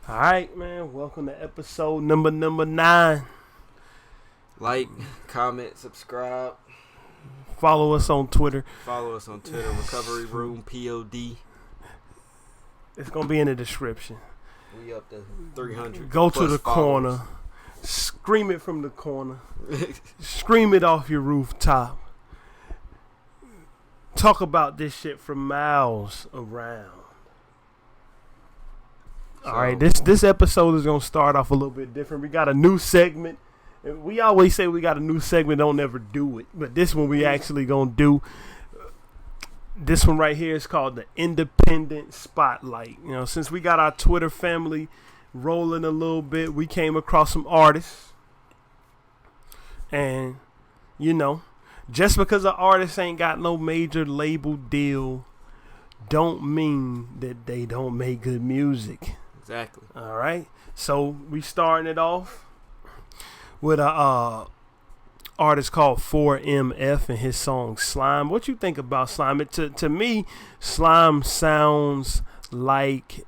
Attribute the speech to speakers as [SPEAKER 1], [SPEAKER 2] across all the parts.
[SPEAKER 1] All right, man. Welcome to episode number 9.
[SPEAKER 2] Like, comment, subscribe.
[SPEAKER 1] Follow us on Twitter.
[SPEAKER 2] Recovery Room POD.
[SPEAKER 1] It's gonna be in the description.
[SPEAKER 2] We up to 300.
[SPEAKER 1] Go to the corner. Scream it from the corner. Scream it off your rooftop. Talk about this shit for miles around. All right, this episode is gonna start off a little bit different. We got a new segment. We always say we got a new segment, don't ever do it, but this one we actually gonna do. This one right here is called the Independent Spotlight. You know, since we got our Twitter family rolling a little bit, we came across some artists, and you know, just because an artist ain't got no major label deal, don't mean that they don't make good music.
[SPEAKER 2] Exactly.
[SPEAKER 1] All right. So we starting it off with a artist called 4MF and his song Slime. What you think about Slime? To me, Slime sounds like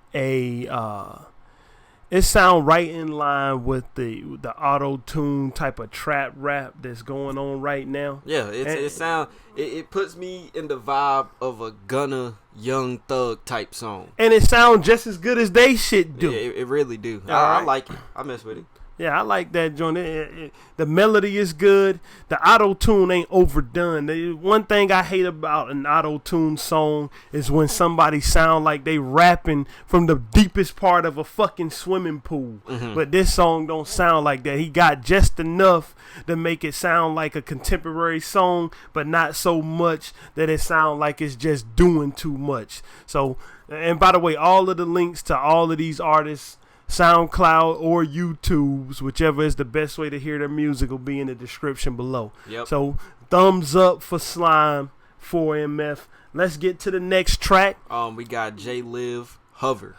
[SPEAKER 1] it sound right in line with the auto-tune type of trap rap that's going on right now.
[SPEAKER 2] Yeah, it puts me in the vibe of a Gunna Young Thug type song.
[SPEAKER 1] And it sounds just as good as they shit do.
[SPEAKER 2] Yeah, it really do.
[SPEAKER 1] I
[SPEAKER 2] like it. I mess with it.
[SPEAKER 1] Yeah, I like that joint. The melody is good. The auto-tune ain't overdone. One thing I hate about an auto-tune song is when somebody sound like they rapping from the deepest part of a fucking swimming pool. Mm-hmm. But this song don't sound like that. He got just enough to make it sound like a contemporary song, but not so much that it sound like it's just doing too much. So, and by the way, all of the links to all of these artists, SoundCloud or YouTube's, whichever is the best way to hear their music, will be in the description below. Yep. So thumbs up for Slime, 4MF. Let's get to the next track.
[SPEAKER 2] We got J-Liv, Hover.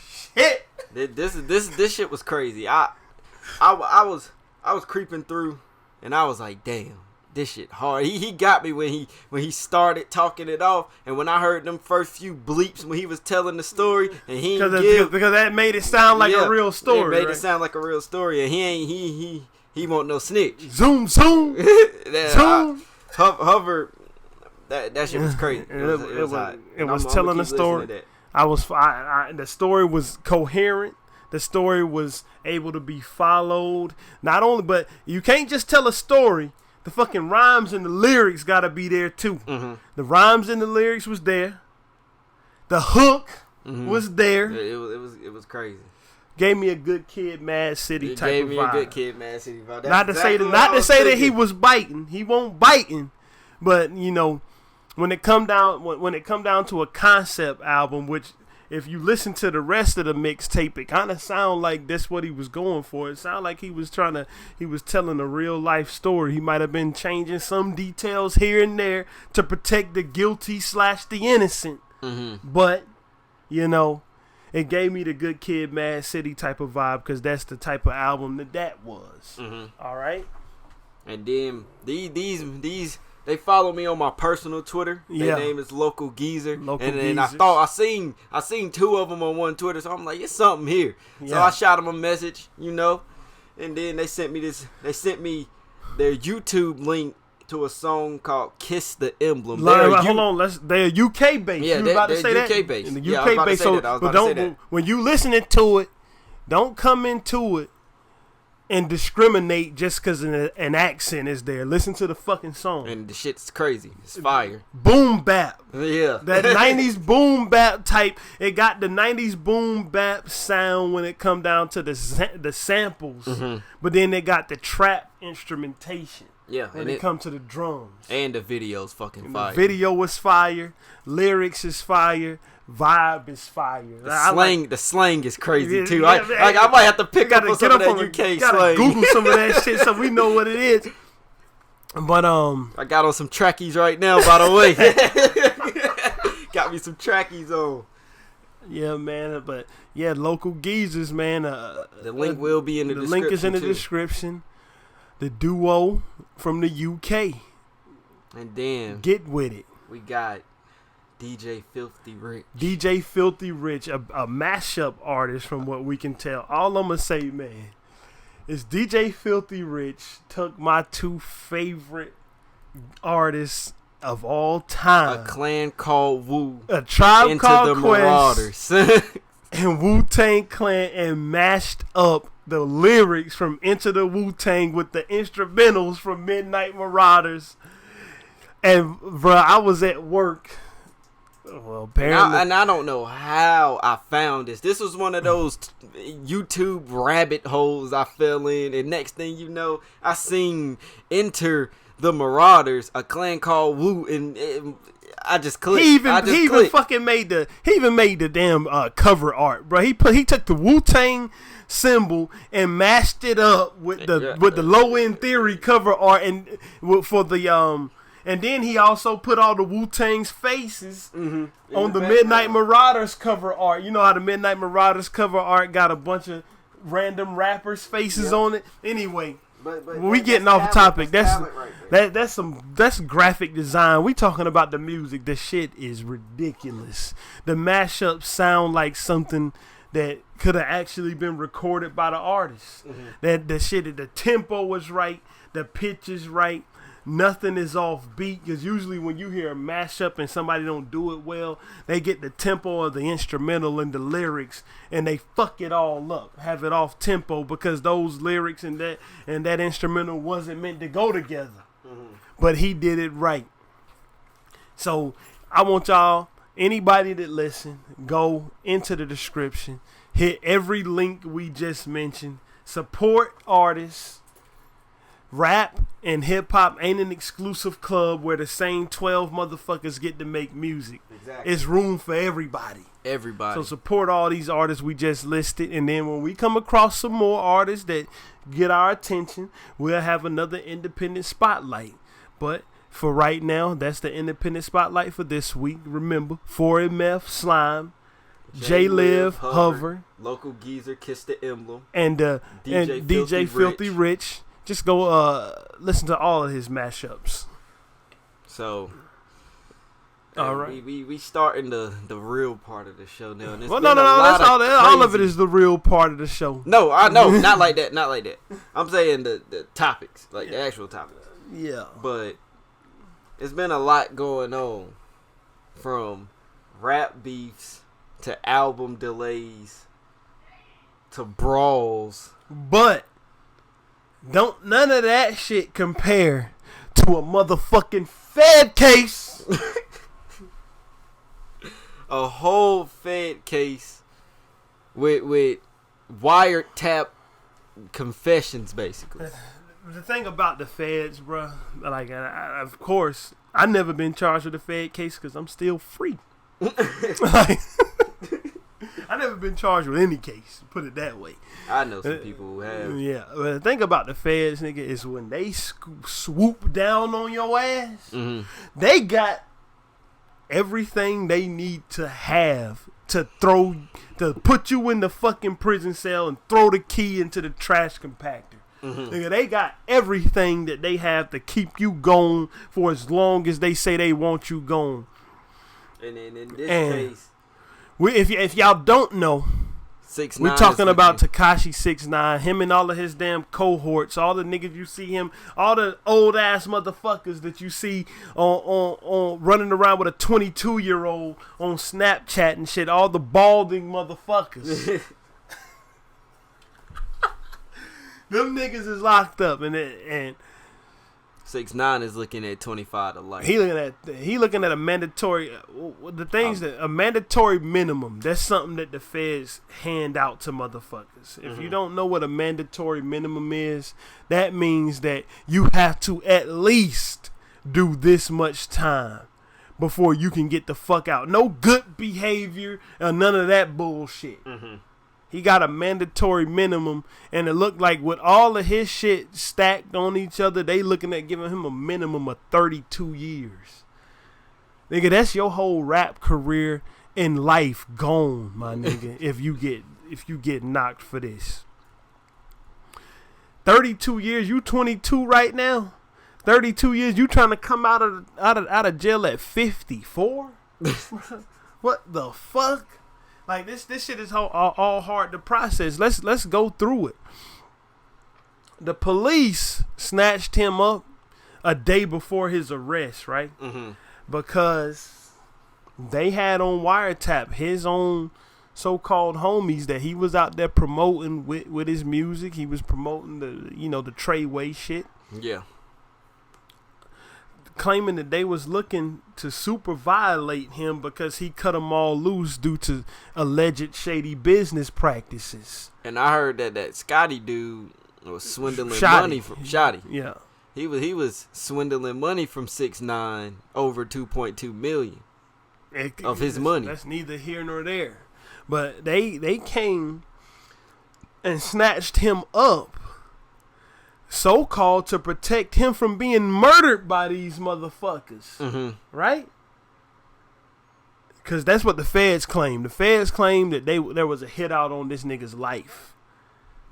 [SPEAKER 1] Shit.
[SPEAKER 2] This shit was crazy. I was creeping through, and I was like, damn. This shit hard. He got me when he started talking it off, and when I heard them first few bleeps when he was telling the story, and he
[SPEAKER 1] because that made it sound like a real story.
[SPEAKER 2] It made it sound like a real story, and he won't no snitch.
[SPEAKER 1] Zoom.
[SPEAKER 2] Hover. That shit was crazy. It was telling the story. The story was coherent. The story was able to be followed. Not only, but you can't just tell a story. The fucking rhymes and the lyrics gotta be there too. Mm-hmm. The rhymes and the lyrics was there. The hook was there. It was crazy.
[SPEAKER 1] Gave me a Good Kid, Mad City type of vibe. Gave me a
[SPEAKER 2] Good Kid, Mad City vibe.
[SPEAKER 1] Not to say that he was biting. He won't biting, but you know, when it come down to a concept album, which if you listen to the rest of the mixtape, it kind of sound like that's what he was going for. It sounded like he was telling a real life story. He might have been changing some details here and there to protect the guilty / the innocent. Mm-hmm. But, you know, it gave me the Good Kid, Mad City type of vibe because that's the type of album that was. Mm-hmm. All right?
[SPEAKER 2] And then these they follow me on my personal Twitter. Their name is Local Geezer. And I thought I seen two of them on one Twitter, so I'm like, it's something here. Yeah. So I shot them a message, you know, and then they sent me their YouTube link to a song called "Kiss the Emblem."
[SPEAKER 1] Hold on, they're UK based.
[SPEAKER 2] Yeah,
[SPEAKER 1] you about to say
[SPEAKER 2] UK
[SPEAKER 1] that?
[SPEAKER 2] based.
[SPEAKER 1] In the UK based. So, but don't when you listening to it, don't come into it and discriminate just because an accent is there. Listen to the fucking song.
[SPEAKER 2] And the shit's crazy. It's fire.
[SPEAKER 1] Boom bap.
[SPEAKER 2] Yeah.
[SPEAKER 1] That 90s boom bap type. It got the 90s boom bap sound when it come down to the samples. Mm-hmm. But then they got the trap instrumentation.
[SPEAKER 2] Yeah.
[SPEAKER 1] When it come to the drums.
[SPEAKER 2] And the video's fucking fire.
[SPEAKER 1] The video was fire. Lyrics is fire. Vibe is fire.
[SPEAKER 2] The slang is crazy too. I might have to pick up on some of that UK slang.
[SPEAKER 1] Google some of that shit so we know what it is. But
[SPEAKER 2] I got on some trackies right now, by the way. Got me some trackies on.
[SPEAKER 1] Yeah, man. But yeah, Local Geezers, man.
[SPEAKER 2] The link will be in the description.
[SPEAKER 1] The link is in the description. The duo from the UK.
[SPEAKER 2] And then
[SPEAKER 1] get with it.
[SPEAKER 2] We got DJ Filthy Rich.
[SPEAKER 1] DJ Filthy Rich, a mashup artist from what we can tell. All I'm going to say, man, is DJ Filthy Rich took my two favorite artists of all time.
[SPEAKER 2] A clan called Wu.
[SPEAKER 1] A Tribe
[SPEAKER 2] Into
[SPEAKER 1] Called
[SPEAKER 2] the
[SPEAKER 1] Quest.
[SPEAKER 2] Marauders.
[SPEAKER 1] And Wu-Tang Clan, and mashed up the lyrics from Into the Wu-Tang with the instrumentals from Midnight Marauders. And, bro, I was at work. Well, apparently.
[SPEAKER 2] And I don't know how I found this. This was one of those YouTube rabbit holes I fell in. And next thing you know, I seen Enter the Marauders, a clan called Wu, and I just clicked.
[SPEAKER 1] He even fucking made the damn cover art, bro. He took the Wu-Tang symbol and mashed it up with the Low End Theory cover art and for the and then he also put all the Wu-Tang's faces on the Midnight Marauders cover art. You know how the Midnight Marauders cover art got a bunch of random rappers' faces on it. Anyway, but we getting off topic. That's graphic design. We talking about the music. The shit is ridiculous. The mashups sound like something that could have actually been recorded by the artist. That the tempo was right, the pitch is right. Nothing is off beat, because usually when you hear a mashup and somebody don't do it well, they get the tempo of the instrumental and the lyrics and they fuck it all up, have it off tempo, because those lyrics and that instrumental wasn't meant to go together. But he did it right. So I want y'all, anybody that listen, go into the description, hit every link we just mentioned, support artists. Rap and hip-hop ain't an exclusive club where the same 12 motherfuckers get to make music. Exactly. It's room for everybody. So support all these artists we just listed, and then when we come across some more artists that get our attention, we'll have another independent spotlight. But for right now, that's the independent spotlight for this week. Remember, 4MF, Slime, J-Liv, Hover,
[SPEAKER 2] Local Geezer, Kiss the Emblem,
[SPEAKER 1] and DJ Filthy Rich. Just go listen to all of his mashups.
[SPEAKER 2] So,
[SPEAKER 1] all right,
[SPEAKER 2] we starting the real part of the show now. And
[SPEAKER 1] well, no, that's all of it is the real part of the show.
[SPEAKER 2] No, I know, not like that. I'm saying the topics, like the actual topics.
[SPEAKER 1] Yeah.
[SPEAKER 2] But it's been a lot going on, from rap beefs to album delays to brawls.
[SPEAKER 1] But don't none of that shit compare to a motherfucking Fed case.
[SPEAKER 2] A whole Fed case with wiretap confessions, basically.
[SPEAKER 1] The thing about the Feds, bro, like, of course, I've never been charged with a Fed case because I'm still free. Like, I've never been charged with any case, put it that way.
[SPEAKER 2] I know some people who have.
[SPEAKER 1] Yeah, but the thing about the Feds, nigga, is when they swoop down on your ass, they got everything they need to have to put you in the fucking prison cell and throw the key into the trash compactor. Nigga, they got everything that they have to keep you going for as long as they say they want you going.
[SPEAKER 2] And in this case,
[SPEAKER 1] if y'all don't know,
[SPEAKER 2] 6ix9ine,
[SPEAKER 1] we're talking about Tekashi 6ix9ine, him and all of his damn cohorts, all the niggas you see him, all the old ass motherfuckers that you see on running around with a 22-year-old on Snapchat and shit, all the balding motherfuckers. Them niggas is locked up, and
[SPEAKER 2] 6ix9ine is looking at 25 to life.
[SPEAKER 1] He looking at a mandatory. The things that a mandatory minimum. That's something that the feds hand out to motherfuckers. If you don't know what a mandatory minimum is, that means that you have to at least do this much time before you can get the fuck out. No good behavior or none of that bullshit. He got a mandatory minimum, and it looked like with all of his shit stacked on each other, they looking at giving him a minimum of 32 years. Nigga, that's your whole rap career in life gone, my nigga, if you get knocked for this. 32 years, you 22 right now? 32 years, you trying to come out of jail at 54? What the fuck? Like this shit is all hard to process. Let's go through it. The police snatched him up a day before his arrest, right?
[SPEAKER 2] Mm-hmm.
[SPEAKER 1] Because they had on wiretap his own so-called homies that he was out there promoting with his music. He was promoting the Treyway shit.
[SPEAKER 2] Yeah.
[SPEAKER 1] Claiming that they was looking to super violate him because he cut them all loose due to alleged shady business practices.
[SPEAKER 2] And I heard that Scotty dude was swindling money from Shotty.
[SPEAKER 1] Yeah.
[SPEAKER 2] He was swindling money from 6ix9ine over $2.2 million of his money.
[SPEAKER 1] That's neither here nor there. But they came and snatched him up, so-called to protect him from being murdered by these motherfuckers.
[SPEAKER 2] Mm-hmm.
[SPEAKER 1] Right? Because that's what the feds claim. The feds claim that there was a hit out on this nigga's life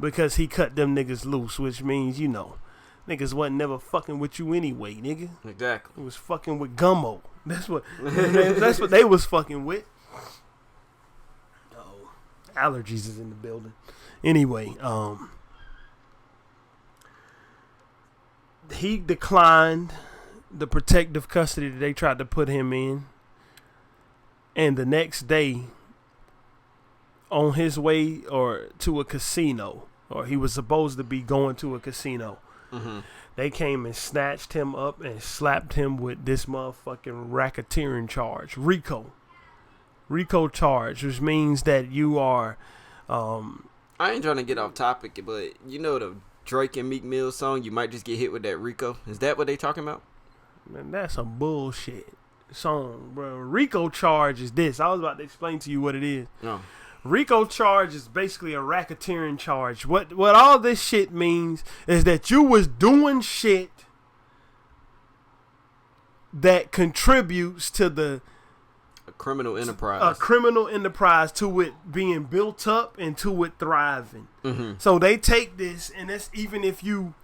[SPEAKER 1] because he cut them niggas loose, which means, niggas wasn't never fucking with you anyway, nigga.
[SPEAKER 2] Exactly.
[SPEAKER 1] It was fucking with Gummo. That's what they was fucking with. Oh, allergies is in the building. Anyway, he declined the protective custody that they tried to put him in. And the next day, on his way to a casino, or he was supposed to be going to a casino,
[SPEAKER 2] mm-hmm.
[SPEAKER 1] They came and snatched him up and slapped him with this motherfucking racketeering charge, RICO charge, which means that you are.
[SPEAKER 2] I ain't trying to get off topic, but the Drake and Meek Mill song, you might just get hit with that RICO. Is that what they talking about?
[SPEAKER 1] Man, that's some bullshit song, bro. RICO charge is this. I was about to explain to you what it is.
[SPEAKER 2] No.
[SPEAKER 1] RICO charge is basically a racketeering charge. What all this shit means is that you was doing shit that contributes to
[SPEAKER 2] a criminal enterprise.
[SPEAKER 1] A criminal enterprise, to it being built up and to it thriving.
[SPEAKER 2] Mm-hmm.
[SPEAKER 1] So they take this, and that's even if you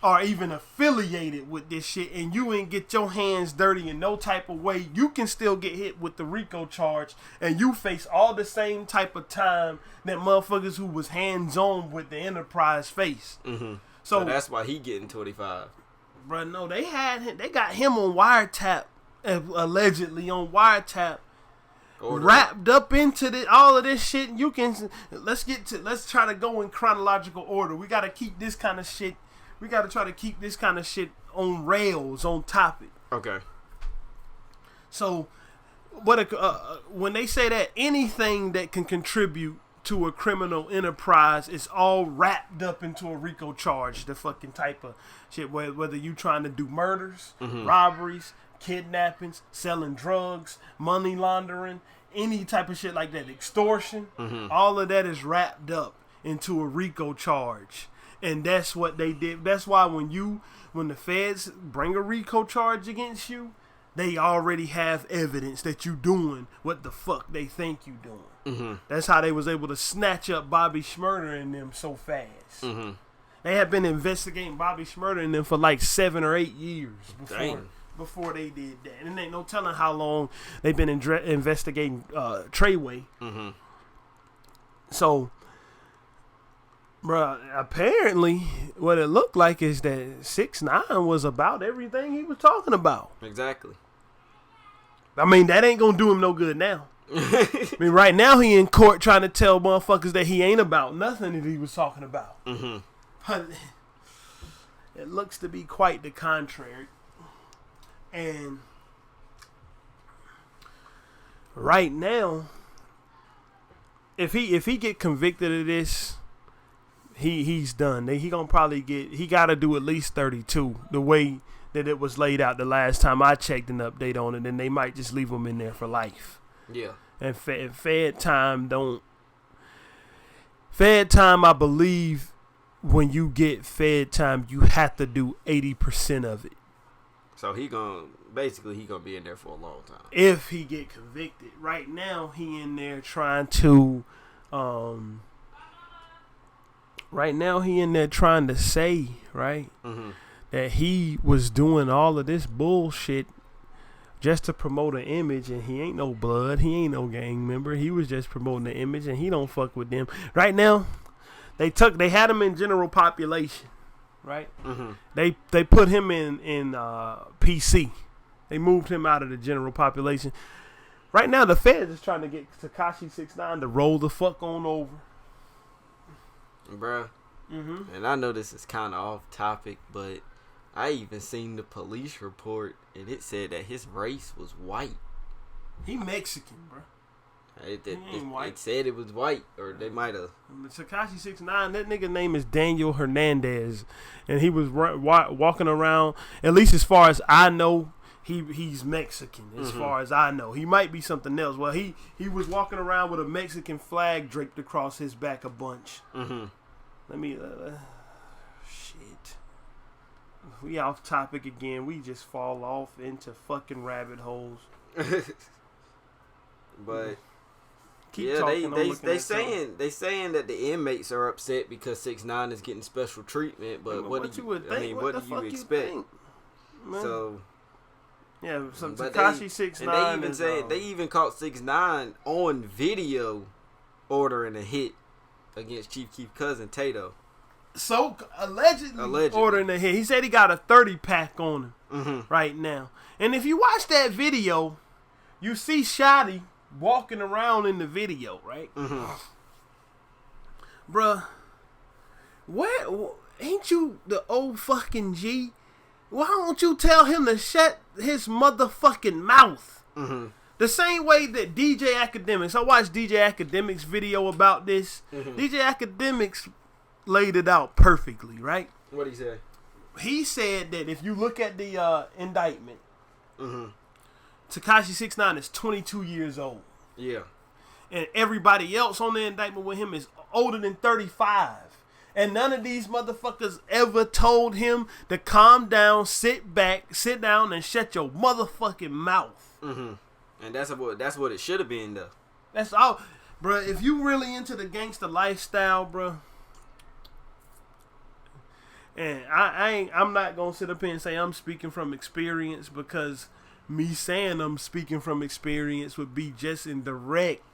[SPEAKER 1] are even affiliated with this shit and you ain't get your hands dirty in no type of way, you can still get hit with the RICO charge and you face all the same type of time that motherfuckers who was hands-on with the enterprise face.
[SPEAKER 2] Mm-hmm. So that's why he getting 25.
[SPEAKER 1] Bro, no, they got him on wiretap, allegedly on wiretap, wrapped up into all of this shit. You can let's try to go in chronological order. We got to keep this kind of shit. We got to try to keep this kind of shit on rails, on topic.
[SPEAKER 2] Okay.
[SPEAKER 1] So, when they say that anything that can contribute to a criminal enterprise is all wrapped up into a RICO charge, the fucking type of shit, whether you trying to do murders,
[SPEAKER 2] mm-hmm.
[SPEAKER 1] robberies, kidnappings, selling drugs, money laundering, any type of shit like that, extortion,
[SPEAKER 2] mm-hmm.
[SPEAKER 1] all of that is wrapped up into a RICO charge. And that's what they did. That's why when the feds bring a RICO charge against you, they already have evidence that you doing what the fuck they think you doing.
[SPEAKER 2] Mm-hmm.
[SPEAKER 1] That's how they was able to snatch up Bobby Shmurda and them so fast.
[SPEAKER 2] Mm-hmm.
[SPEAKER 1] They have been investigating Bobby Shmurda and them for like 7 or 8 years before they did that. And ain't no telling how long they've been investigating Treyway.
[SPEAKER 2] Mm-hmm.
[SPEAKER 1] So, bruh, apparently what it looked like is that 6ix9ine was about everything he was talking about.
[SPEAKER 2] Exactly.
[SPEAKER 1] I mean, that ain't gonna do him no good now. I mean, right now he in court trying to tell motherfuckers that he ain't about nothing that he was talking about.
[SPEAKER 2] Mm-hmm.
[SPEAKER 1] But it looks to be quite the contrary. And right now, if he get convicted of this, he's done. He gonna probably he gotta do at least 32 the way that it was laid out the last time I checked an update on it, and they might just leave him in there for life.
[SPEAKER 2] Yeah.
[SPEAKER 1] And Fed time, I believe when you get Fed time, you have to do 80% of it.
[SPEAKER 2] So he gonna be in there for a long time.
[SPEAKER 1] If he get convicted. Right now, he in there trying to say, right,
[SPEAKER 2] mm-hmm.
[SPEAKER 1] that he was doing all of this bullshit just to promote an image, and he ain't no blood, he ain't no gang member. He was just promoting the image, and he don't fuck with them. Right now, they had him in general population, right? Mm-hmm. They put him in PC. They moved him out of the general population. Right now, the feds is trying to get Tekashi 6ix9ine to roll the fuck on over.
[SPEAKER 2] Bruh. Mm-hmm. And I know this is kind of off topic, but I even seen the police report, and it said that his race was white.
[SPEAKER 1] He Mexican, bro.
[SPEAKER 2] It said it was white, or they might have.
[SPEAKER 1] Tekashi 6ix9ine, that nigga name is Daniel Hernandez, and he was walking around. At least as far as I know, he's Mexican. As far as I know, he might be something else. Well, he was walking around with a Mexican flag draped across his back a bunch. Mm-hmm. Let me. Shit. We off topic again. We just fall off into fucking rabbit holes.
[SPEAKER 2] But they saying that the inmates are upset because 6ix9ine is getting special treatment. But what do you expect? So
[SPEAKER 1] yeah, so Tekashi 6ix9ine.
[SPEAKER 2] They even caught 6ix9ine on video ordering a hit against Chief Keef's cousin Tato.
[SPEAKER 1] So allegedly ordering a hit. He said he got a 30-pack on him right now. And if you watch that video, you see Shotty walking around in the video, right? Mm-hmm. Bruh, where ain't you the old fucking G? Why don't you tell him to shut his motherfucking mouth? Mm-hmm. The same way that DJ Academics, I watched DJ Academics' video about this. Mm-hmm. DJ Academics laid it out perfectly, right?
[SPEAKER 2] What'd he say?
[SPEAKER 1] He said that if you look at the indictment, Tekashi 6ix9ine is 22 years old.
[SPEAKER 2] Yeah.
[SPEAKER 1] And everybody else on the indictment with him is older than 35. And none of these motherfuckers ever told him to calm down, sit down, and shut your motherfucking mouth.
[SPEAKER 2] Mm-hmm. And that's what it should have been, though.
[SPEAKER 1] That's all. Bruh, if you really into the gangster lifestyle, bruh, and I'm not going to sit up here and say I'm speaking from experience, because me saying I'm speaking from experience would be just in direct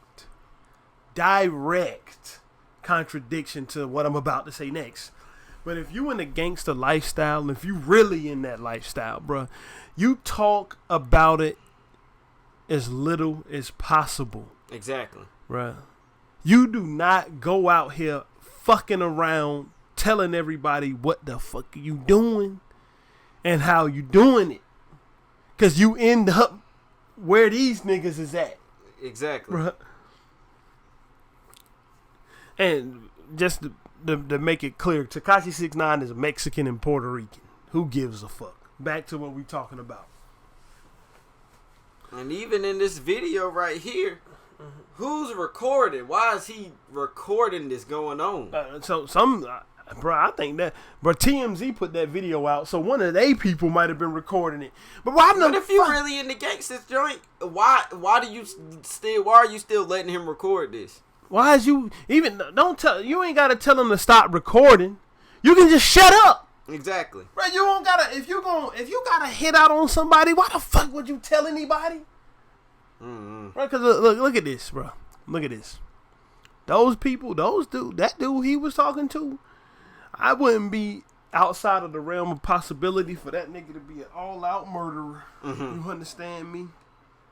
[SPEAKER 1] contradiction to what I'm about to say next. But if you in the gangster lifestyle, and if you really in that lifestyle, bruh, you talk about it as little as possible.
[SPEAKER 2] Exactly.
[SPEAKER 1] Bruh. You do not go out here fucking around telling everybody what the fuck you doing and how you doing it. Because you end up where these niggas is at.
[SPEAKER 2] Exactly.
[SPEAKER 1] Bruh. And just to make it clear, Tekashi 6ix9ine is Mexican and Puerto Rican. Who gives a fuck? Back to what we talking about.
[SPEAKER 2] And even in this video right here, who's recording? Why is he recording this going on?
[SPEAKER 1] Bro, I think that, TMZ put that video out, so one of they people might have been recording it. But
[SPEAKER 2] if you really in the gangster joint, why are you still letting him record this?
[SPEAKER 1] Why is you even you ain't gotta tell him to stop recording. You can just shut up.
[SPEAKER 2] Exactly.
[SPEAKER 1] Right, you don't gotta if you gotta hit out on somebody, why the fuck would you tell anybody? Mm-hmm. Right, cause look at this, bro. Look at this. That dude he was talking to, I wouldn't be outside of the realm of possibility for that nigga to be an all-out murderer. Mm-hmm. You understand me?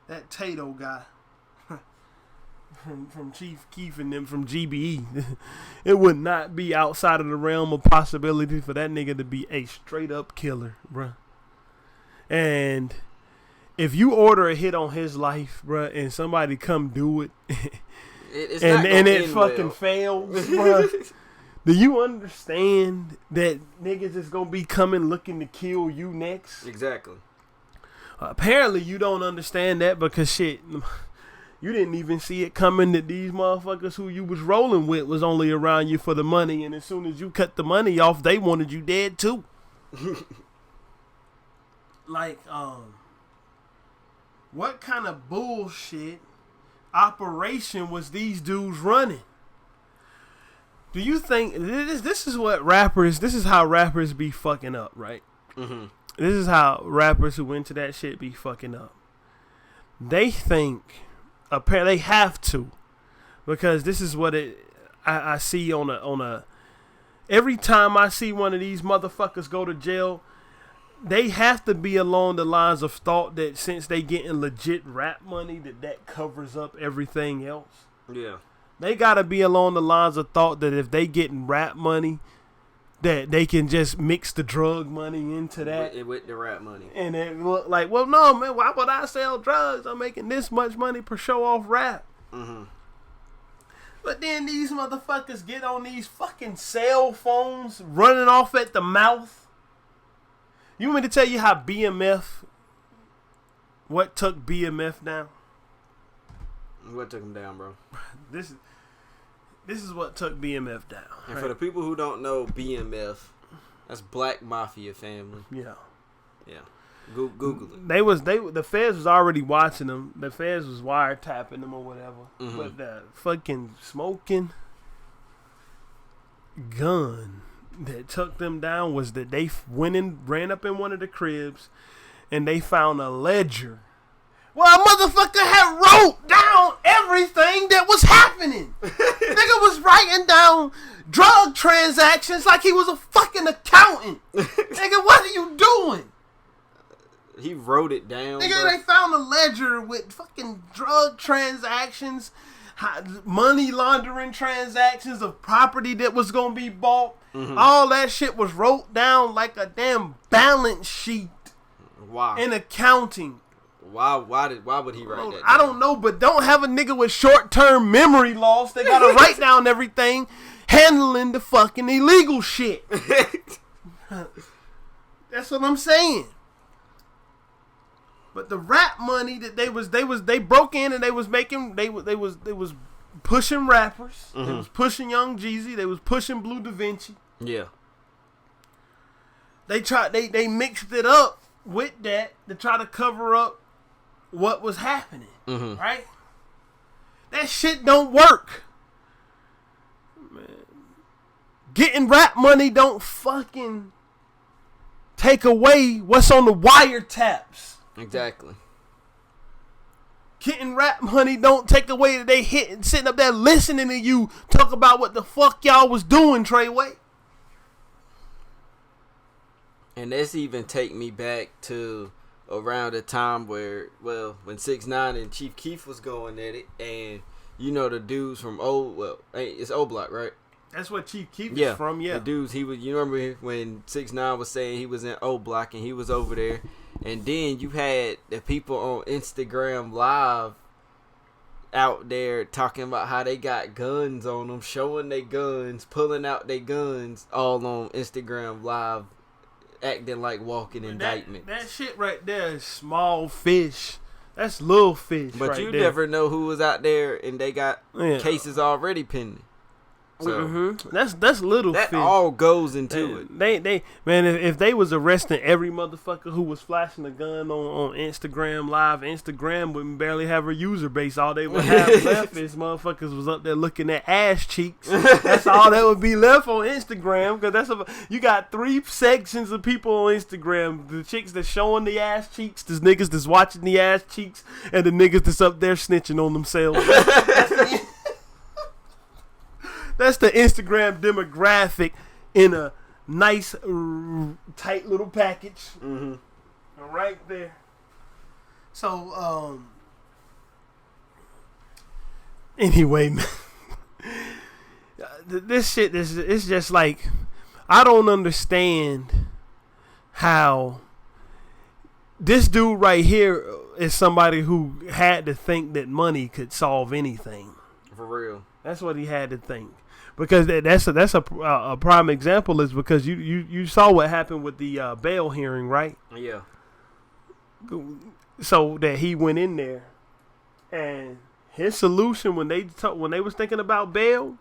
[SPEAKER 1] That Tato guy. From Chief Keef and them from GBE. It would not be outside of the realm of possibility for that nigga to be a straight up killer, bruh. And if you order a hit on his life, bruh, and somebody come do it, and it fucking fails, bruh, do you understand that niggas is gonna be coming looking to kill you next?
[SPEAKER 2] Exactly.
[SPEAKER 1] Apparently you don't understand that because shit, you didn't even see it coming that these motherfuckers who you was rolling with was only around you for the money, and as soon as you cut the money off, they wanted you dead too. Like, what kind of bullshit operation was these dudes running? Do you think this is how rappers be fucking up, right? Mm-hmm. This is how rappers who into that shit be fucking up. they think, apparently they have to, because this is what I see on a every time I see one of these motherfuckers go to jail, they have to be along the lines of thought that since they getting legit rap money, that covers up everything else.
[SPEAKER 2] Yeah. They
[SPEAKER 1] gotta be along the lines of thought that if they getting rap money, that they can just mix the drug money into that
[SPEAKER 2] with the rap money,
[SPEAKER 1] and it look like, well, no, man, why would I sell drugs? I'm making this much money per show off rap. Mm-hmm. But then these motherfuckers get on these fucking cell phones, running off at the mouth. You want me to tell you how what took BMF down?
[SPEAKER 2] What took him down, bro?
[SPEAKER 1] This is what took BMF down.
[SPEAKER 2] And for the people who don't know BMF, that's Black Mafia Family.
[SPEAKER 1] Yeah.
[SPEAKER 2] Yeah. Google it.
[SPEAKER 1] The feds was already watching them. The feds was wiretapping them or whatever. Mm-hmm. But the fucking smoking gun that took them down was that they ran up in one of the cribs and they found a ledger. Well, a motherfucker had wrote down everything that was happening. Nigga was writing down drug transactions like he was a fucking accountant. Nigga, what are you doing?
[SPEAKER 2] He wrote it down.
[SPEAKER 1] Nigga,
[SPEAKER 2] bro.
[SPEAKER 1] They found a ledger with fucking drug transactions, money laundering transactions of property that was going to be bought. Mm-hmm. All that shit was wrote down like a damn balance sheet.
[SPEAKER 2] Wow.
[SPEAKER 1] In accounting.
[SPEAKER 2] Why would he write that down?
[SPEAKER 1] I don't know, but don't have a nigga with short-term memory loss. They gotta write down everything, handling the fucking illegal shit. That's what I'm saying. But the rap money that they broke in and they was pushing rappers. Mm-hmm. They was pushing Young Jeezy. They was pushing Blue Da Vinci.
[SPEAKER 2] Yeah.
[SPEAKER 1] They mixed it up with that to try to cover up what was happening, mm-hmm. Right? That shit don't work. Man. Getting rap money don't fucking take away what's on the wiretaps.
[SPEAKER 2] Exactly.
[SPEAKER 1] Getting rap money don't take away that they sitting up there listening to you talk about what the fuck y'all was doing, Treyway.
[SPEAKER 2] And this even take me back to around the time where, when 6ix9ine and Chief Keef was going at it, and you know the dudes from it's O Block, right?
[SPEAKER 1] That's what Chief Keef is from, yeah.
[SPEAKER 2] The dudes, you remember when 6ix9ine was saying he was in O Block and he was over there, and then you had the people on Instagram Live out there talking about how they got guns on them, showing their guns, pulling out their guns, all on Instagram Live, acting like walking indictments.
[SPEAKER 1] That shit right there is small fish. That's little fish.
[SPEAKER 2] But
[SPEAKER 1] right
[SPEAKER 2] you
[SPEAKER 1] there.
[SPEAKER 2] Never know who was out there, and they got cases already pending. So
[SPEAKER 1] mm-hmm. That's little
[SPEAKER 2] that
[SPEAKER 1] fish.
[SPEAKER 2] all goes into it.
[SPEAKER 1] They man, if they was arresting every motherfucker who was flashing a gun on Instagram Live, Instagram wouldn't barely have a user base. All they would have left is motherfuckers was up there looking at ass cheeks. That's all that would be left on Instagram, because you got 3 sections of people on Instagram: the chicks that's showing the ass cheeks, the niggas that's watching the ass cheeks, and the niggas that's up there snitching on themselves. That's the Instagram demographic in a nice, tight little package. Mm-hmm. Right there. So, anyway, man. This shit it's just like, I don't understand how this dude right here is somebody who had to think that money could solve anything.
[SPEAKER 2] For real.
[SPEAKER 1] That's what he had to think. Because that's a prime example is because you saw what happened with the bail hearing, right?
[SPEAKER 2] Yeah.
[SPEAKER 1] So that he went in there, and his solution when they was thinking about bail,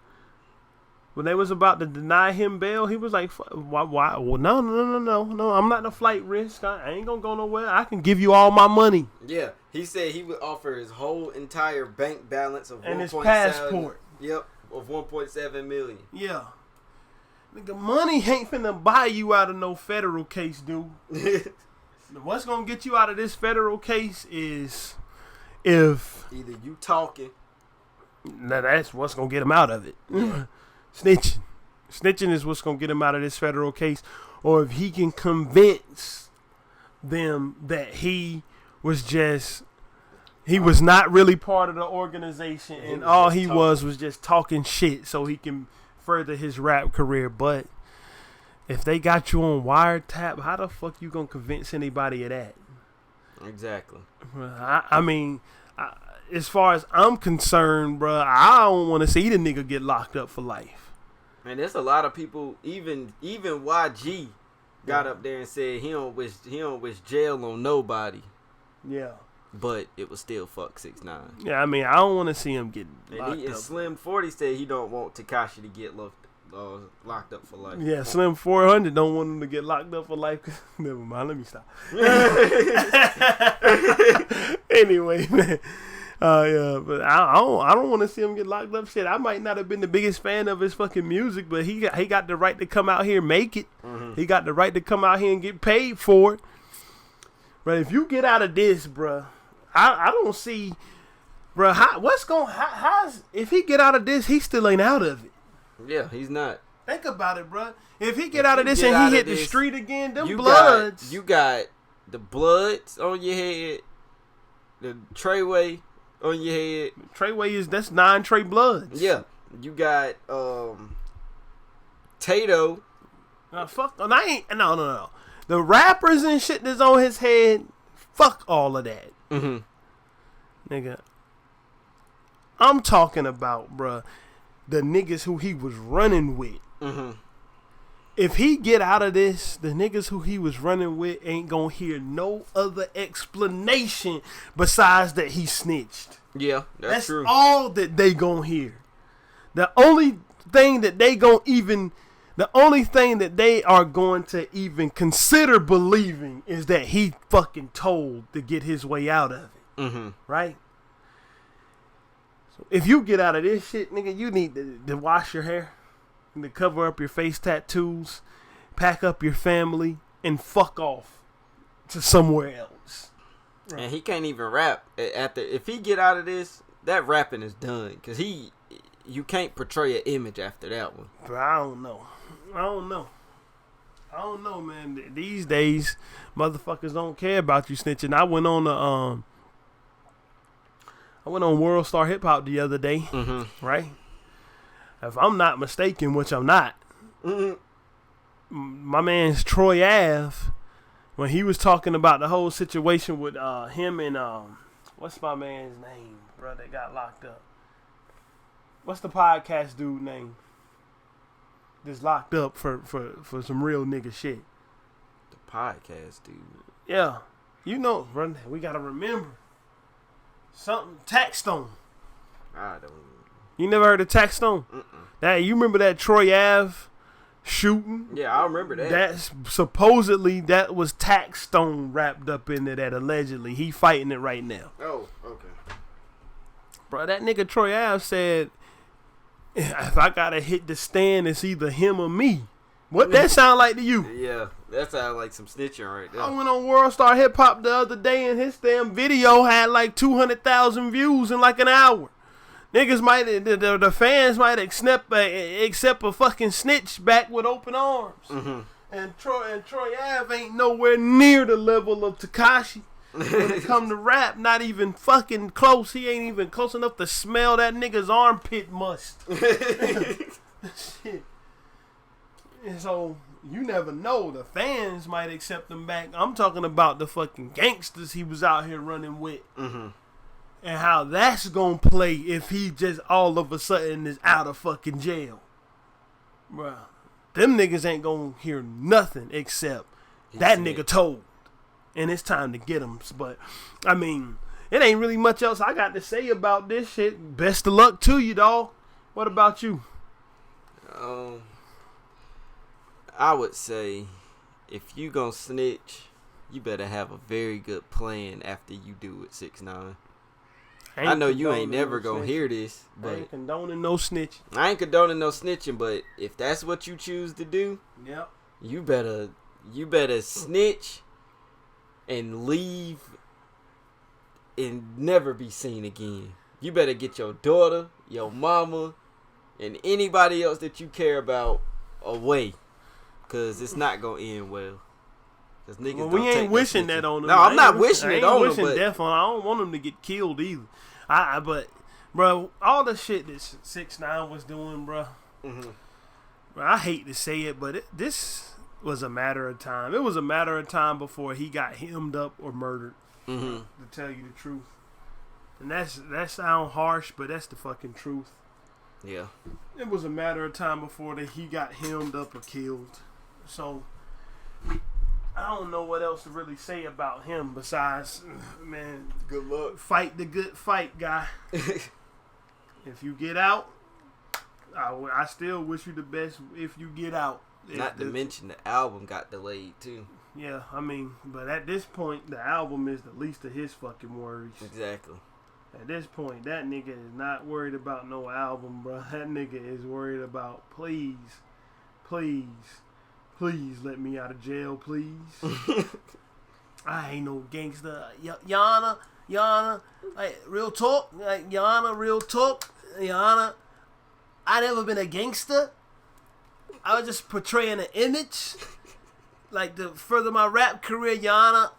[SPEAKER 1] when they was about to deny him bail, he was like, "Why? Well, no, I'm not a flight risk. I ain't gonna go nowhere. I can give you all my money."
[SPEAKER 2] Yeah, he said he would offer his whole entire bank balance of
[SPEAKER 1] and his passport.
[SPEAKER 2] Yep. Of 1.7 million.
[SPEAKER 1] Yeah. Nigga, money ain't finna buy you out of no federal case, dude. What's gonna get you out of this federal case is if
[SPEAKER 2] either you talking,
[SPEAKER 1] now that's what's gonna get him out of it.
[SPEAKER 2] Yeah.
[SPEAKER 1] Snitching is what's gonna get him out of this federal case, or if he can convince them that he was not really part of the organization, and all he was just talking shit so he can further his rap career. But if they got you on wiretap, how the fuck you gonna convince anybody of that?
[SPEAKER 2] Exactly.
[SPEAKER 1] I mean, as far as I'm concerned, bro, I don't want to see the nigga get locked up for life.
[SPEAKER 2] And there's a lot of people, even YG got up there and said he don't wish jail on nobody.
[SPEAKER 1] Yeah.
[SPEAKER 2] But it was still fuck 6ix9ine.
[SPEAKER 1] Yeah, I mean, I don't want to see him get locked up.
[SPEAKER 2] And Slim 40 said he don't want Tekashi to get locked up for life.
[SPEAKER 1] Yeah, Slim 400 don't want him to get locked up for life. Never mind, let me stop. Anyway, man. Yeah, but I don't want to see him get locked up. Shit, I might not have been the biggest fan of his fucking music, but he got the right to come out here and make it. Mm-hmm. He got the right to come out here and get paid for it. But if you get out of this, bruh, I don't see, bruh, if he get out of this, he still ain't out of it.
[SPEAKER 2] Yeah, he's not.
[SPEAKER 1] Think about it, bruh. If he get out of this and he hit the street again, them bloods.
[SPEAKER 2] You got the bloods on your head, the Treyway on your head.
[SPEAKER 1] Treyway that's 9 Trey Bloods.
[SPEAKER 2] Yeah. You got Tato.
[SPEAKER 1] No. The rappers and shit that's on his head, fuck all of that.
[SPEAKER 2] Mm-hmm.
[SPEAKER 1] Nigga. I'm talking about, bruh, the niggas who he was running with.
[SPEAKER 2] Mm-hmm.
[SPEAKER 1] If he get out of this, the niggas who he was running with ain't gonna hear no other explanation besides that he snitched.
[SPEAKER 2] Yeah, that's true.
[SPEAKER 1] That's all that they gonna hear. The only thing that they are going to even consider believing is that he fucking told to get his way out of it.
[SPEAKER 2] Mm-hmm.
[SPEAKER 1] Right? So if you get out of this shit, nigga, you need to wash your hair. To cover up your face tattoos, pack up your family, and fuck off to somewhere else.
[SPEAKER 2] Right. And he can't even rap. If he get out of this, that rapping is done. Because you can't portray an image after that one.
[SPEAKER 1] But I don't know, man. These days, motherfuckers don't care about you snitching. I went on World Star Hip Hop the other day,
[SPEAKER 2] mm-hmm.
[SPEAKER 1] right? If I'm not mistaken, which I'm not,
[SPEAKER 2] mm-hmm.
[SPEAKER 1] my man's Troy Ave, when he was talking about the whole situation with him and what's my man's name, bro, that got locked up? What's the podcast dude name? That's locked up for some real nigga shit.
[SPEAKER 2] The podcast dude.
[SPEAKER 1] Yeah, you know, bro. We gotta remember something. Taxstone.
[SPEAKER 2] I don't.
[SPEAKER 1] You never heard of Taxstone? That you remember that Troy Ave shooting?
[SPEAKER 2] Yeah, I remember that.
[SPEAKER 1] That's supposedly that was Taxstone wrapped up in it. That allegedly he fighting it right now.
[SPEAKER 2] Oh, okay.
[SPEAKER 1] Bro, that nigga Troy Ave said, if I gotta hit the stand, it's either him or me. What that sound like to you?
[SPEAKER 2] Yeah, that sound like some snitching right there.
[SPEAKER 1] I went on World Star Hip Hop the other day and his damn video had like 200,000 views in like an hour. Niggas might, the fans might accept a fucking snitch back with open arms.
[SPEAKER 2] Mm-hmm.
[SPEAKER 1] And Troy Ave ain't nowhere near the level of Tekashi. When it come to rap, not even fucking close. He ain't even close enough to smell that nigga's armpit must. Shit. And so, you never know. The fans might accept him back. I'm talking about the fucking gangsters he was out here running with.
[SPEAKER 2] Mm-hmm.
[SPEAKER 1] And how that's gonna play if he just all of a sudden is out of fucking jail. Bruh. Them niggas ain't gonna hear nothing except that nigga told. And it's time to get him. But, I mean, it ain't really much else I got to say about this shit. Best of luck to you, dawg. What about you?
[SPEAKER 2] I would say if you gonna snitch, you better have a very good plan after you do it, 6ix9ine. I know you ain't never gonna hear this, but
[SPEAKER 1] I ain't condoning no snitching.
[SPEAKER 2] I ain't condoning no snitching, but if that's what you choose to do,
[SPEAKER 1] yep,
[SPEAKER 2] you better snitch and leave and never be seen again. You better get your daughter, your mama, and anybody else that you care about away, cause it's not gonna end well. Cause niggas
[SPEAKER 1] we ain't wishing that on them.
[SPEAKER 2] No, I'm not wishing it on them. But
[SPEAKER 1] death on. I don't want them to get killed either. But bro, all the shit that 6ix9ine was doing, bro. Mm-hmm. Bro, I hate to say it, but this was a matter of time. It was a matter of time before he got hemmed up or murdered. Mm-hmm. To tell you the truth, and that sound harsh, but that's the fucking truth.
[SPEAKER 2] Yeah.
[SPEAKER 1] It was a matter of time before he got hemmed up or killed. So I don't know what else to really say about him besides, man,
[SPEAKER 2] good luck.
[SPEAKER 1] Fight the good fight, guy. If you get out, I still wish you the best if you get out.
[SPEAKER 2] Not to mention the album got delayed too.
[SPEAKER 1] Yeah, I mean, but at this point, the album is the least of his fucking worries.
[SPEAKER 2] Exactly.
[SPEAKER 1] At this point, that nigga is not worried about no album, bro. That nigga is worried about, please let me out of jail, please. I ain't no gangster. Yana, like, real talk. Like, Yana, real talk. Yana, I never been a gangster. I was just portraying an image. Like, to further my rap career, Yana.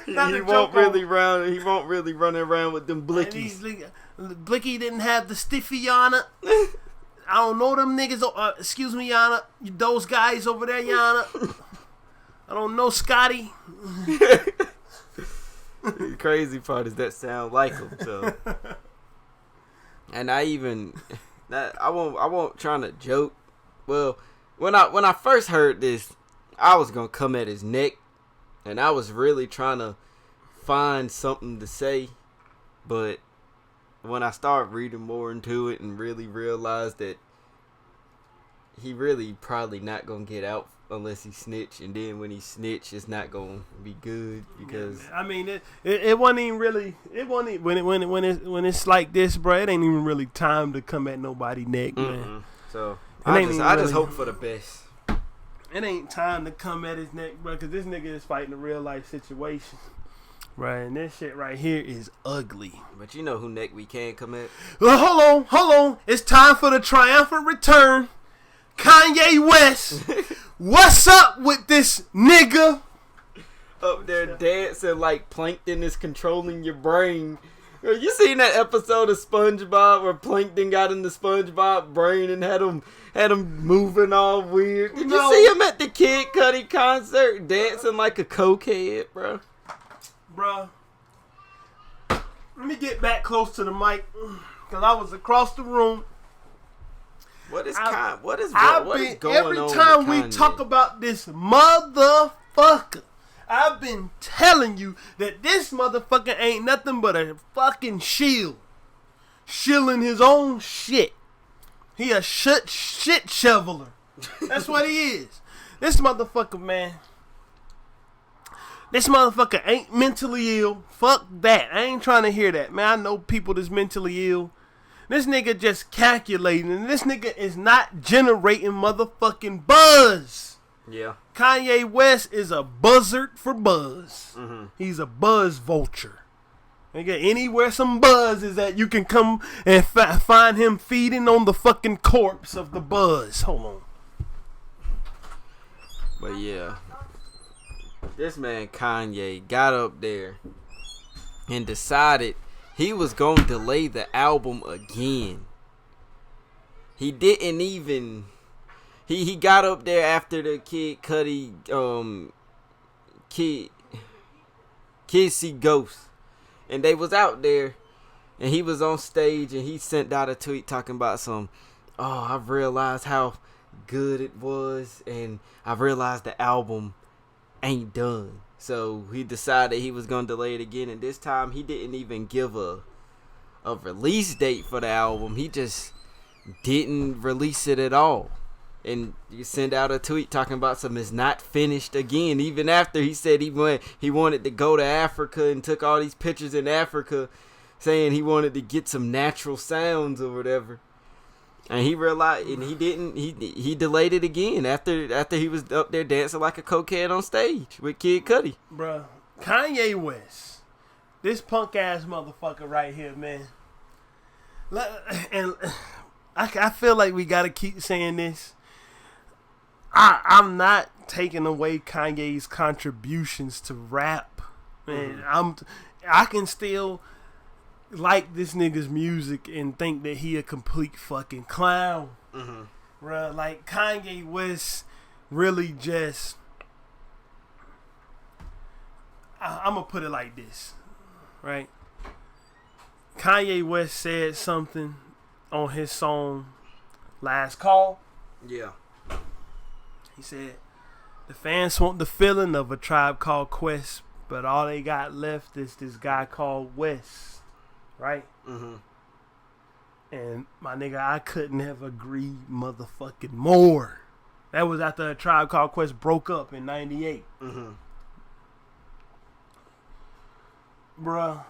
[SPEAKER 2] He won't really run around with them blickies.
[SPEAKER 1] Blicky didn't have the stiffy, Yana. I don't know them niggas. Excuse me, Yana. Those guys over there, Yana. I don't know Scotty.
[SPEAKER 2] The crazy part is that sound like him. So, and I won't trying to joke. Well, when I first heard this, I was gonna come at his neck, and I was really trying to find something to say, but when I started reading more into it and really realized that he really probably not gonna get out unless he snitch, and then when he snitch, it's not gonna be good because
[SPEAKER 1] I mean it wasn't even really when it's like this, bro. It ain't even really time to come at nobody neck, man.
[SPEAKER 2] So I just hope for the best.
[SPEAKER 1] It ain't time to come at his neck, bro, because this nigga is fighting a real life situation. Right, and this shit right here is ugly.
[SPEAKER 2] But you know who neck we can come at?
[SPEAKER 1] Well, hold on. It's time for the triumphant return. Kanye West. What's up with this nigga?
[SPEAKER 2] Up there dancing like plankton is controlling your brain. You seen that episode of SpongeBob where Plankton got in the SpongeBob brain and had him moving all weird? Did you see him at the Kid Cudi concert dancing like a cokehead, bro?
[SPEAKER 1] Bruh, let me get back close to the mic because I was across the room.
[SPEAKER 2] What is going on?
[SPEAKER 1] Every time we talk about this motherfucker, I've been telling you that this motherfucker ain't nothing but a fucking shield. Shilling his own shit. He a shit shoveler. That's what he is. This motherfucker, man. This motherfucker ain't mentally ill. Fuck that. I ain't trying to hear that, man. I know people that's mentally ill. This nigga just calculating. And this nigga is not generating motherfucking buzz.
[SPEAKER 2] Yeah.
[SPEAKER 1] Kanye West is a buzzard for buzz. Mm-hmm. He's a buzz vulture. Nigga, anywhere some buzz is at, you can come and find him feeding on the fucking corpse of the buzz. Hold on.
[SPEAKER 2] But yeah. This man Kanye got up there and decided he was going to delay the album again. He didn't even... He got up there after the Kid Cudi Kids See Ghosts. And they was out there and he was on stage and he sent out a tweet talking about I've realized how good it was and I've realized the album ain't done. So he decided he was gonna delay it again, and this time he didn't even give a release date for the album. He just didn't release it at all. And you send out a tweet talking about it's not finished again, even after he said he wanted to go to Africa and took all these pictures in Africa saying he wanted to get some natural sounds or whatever. And he realized, and he didn't. He delayed it again after he was up there dancing like a cokehead on stage with Kid Cudi.
[SPEAKER 1] Bruh, Kanye West, this punk ass motherfucker right here, man. And I feel like we gotta keep saying this. I'm not taking away Kanye's contributions to rap, man. I can still like this nigga's music and think that he a complete fucking clown. Bruh, like Kanye West really just, I'm gonna put it like this, right? Kanye West said something on his song Last Call.
[SPEAKER 2] Yeah.
[SPEAKER 1] He said, the fans want the feeling of A Tribe Called Quest, but all they got left is this guy called West. Right? And my nigga, I couldn't have agreed motherfucking more. That was after A Tribe Called Quest broke up in 98. Bruh,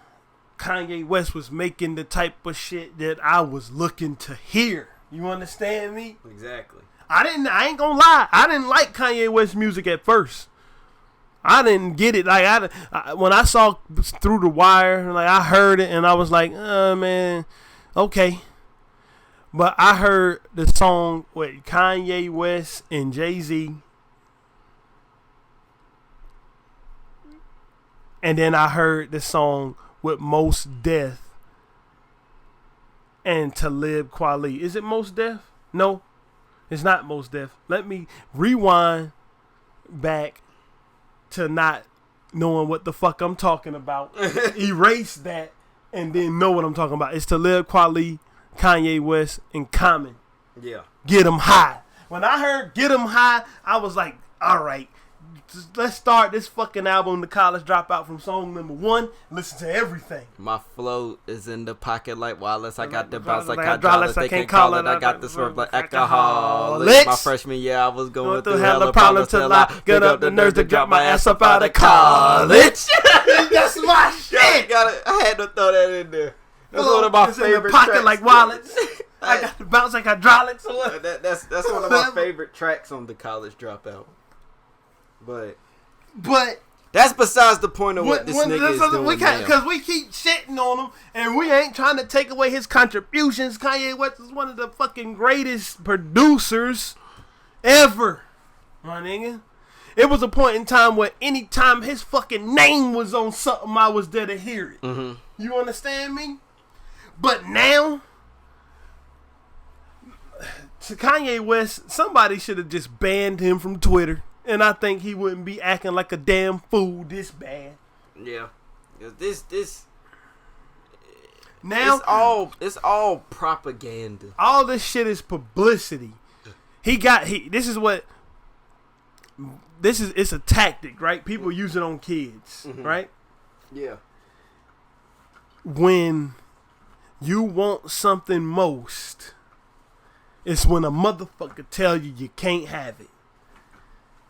[SPEAKER 1] Kanye West was making the type of shit that I was looking to hear. You understand me?
[SPEAKER 2] Exactly.
[SPEAKER 1] I ain't gonna lie. I didn't like Kanye West music at first. I didn't get it. Like when I saw Through the Wire, like I heard it and I was like, man, okay. But I heard the song with Kanye West and Jay-Z, and then I heard the song with Mos Def and Talib Kweli. Is it Mos Def? No, it's not Mos Def. Let me rewind back to not knowing what the fuck I'm talking about. Erase that and then know what I'm talking about. It's Talib Kweli, Kanye West, and Common.
[SPEAKER 2] Yeah.
[SPEAKER 1] Get 'em high. When I heard Get 'em high, I was like, all right, let's start this fucking album, The College Dropout, from song number 1. Listen to everything.
[SPEAKER 2] My flow is in the pocket like wireless. I got the bounce like hydraulics. They can't call it. I got the swerve like alcoholics. My freshman year, I was going through hella problems till I got up the nerves to drop my ass up out of college.
[SPEAKER 1] That's my shit.
[SPEAKER 2] I had to throw that in there. That's one of my favorite
[SPEAKER 1] in the pocket
[SPEAKER 2] tracks.
[SPEAKER 1] Like wallets. I got the bounce like hydraulics.
[SPEAKER 2] That's one of my favorite tracks on The College Dropout. But that's besides the point of what this nigga is doing now.
[SPEAKER 1] Because we keep shitting on him, and we ain't trying to take away his contributions. Kanye West is one of the fucking greatest producers ever, my nigga. It was a point in time where any time his fucking name was on something, I was there to hear it. You understand me? But now, to Kanye West, somebody should have just banned him from Twitter. And I think he wouldn't be acting like a damn fool this bad.
[SPEAKER 2] Yeah. This
[SPEAKER 1] now
[SPEAKER 2] it's all propaganda.
[SPEAKER 1] All this shit is publicity. It's a tactic, right? People use it on kids, right?
[SPEAKER 2] Yeah.
[SPEAKER 1] When you want something most, it's when a motherfucker tell you can't have it.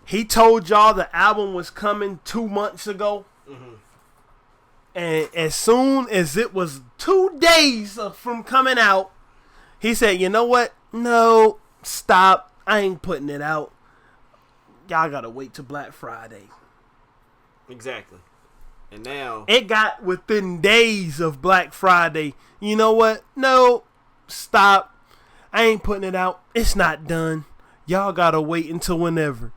[SPEAKER 1] He told y'all the album was coming 2 months ago. And as soon as it was 2 days from coming out, he said, you know what? No, stop. I ain't putting it out. Y'all gotta wait till Black Friday.
[SPEAKER 2] Exactly. And now
[SPEAKER 1] it got within days of Black Friday. You know what? No, stop. I ain't putting it out. It's not done. Y'all gotta wait until whenever.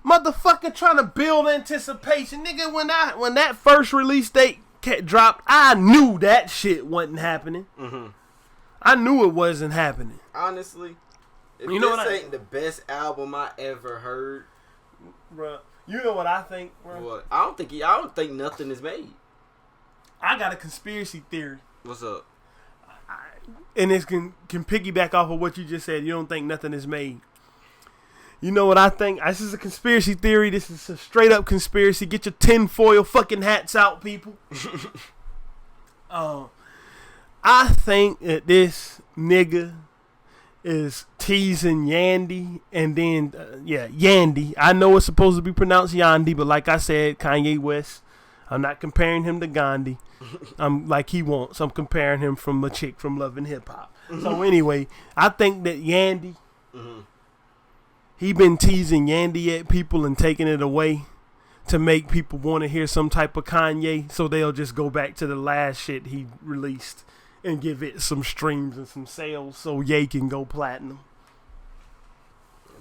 [SPEAKER 1] Motherfucker trying to build anticipation. Nigga, when that first release date dropped, I knew that shit wasn't happening. I knew it wasn't happening.
[SPEAKER 2] Honestly, if
[SPEAKER 1] you know
[SPEAKER 2] this ain't the best album I ever heard,
[SPEAKER 1] bruh, you know what I think, bruh?
[SPEAKER 2] What? I don't think nothing is made.
[SPEAKER 1] I got a conspiracy theory.
[SPEAKER 2] What's up?
[SPEAKER 1] And it can piggyback off of what you just said. You don't think nothing is made. You know what I think? This is a conspiracy theory. This is a straight up conspiracy. Get your tinfoil fucking hats out, people. I think that this nigga is teasing Yandy, and then Yandy. I know it's supposed to be pronounced Yandy, but like I said, Kanye West. I'm not comparing him to Gandhi. I'm like he wants. I'm comparing him from a chick from Love and Hip Hop. So anyway, I think that Yandy, he been teasing Yandy at people and taking it away to make people want to hear some type of Kanye, so they'll just go back to the last shit he released and give it some streams and some sales so Ye can go platinum.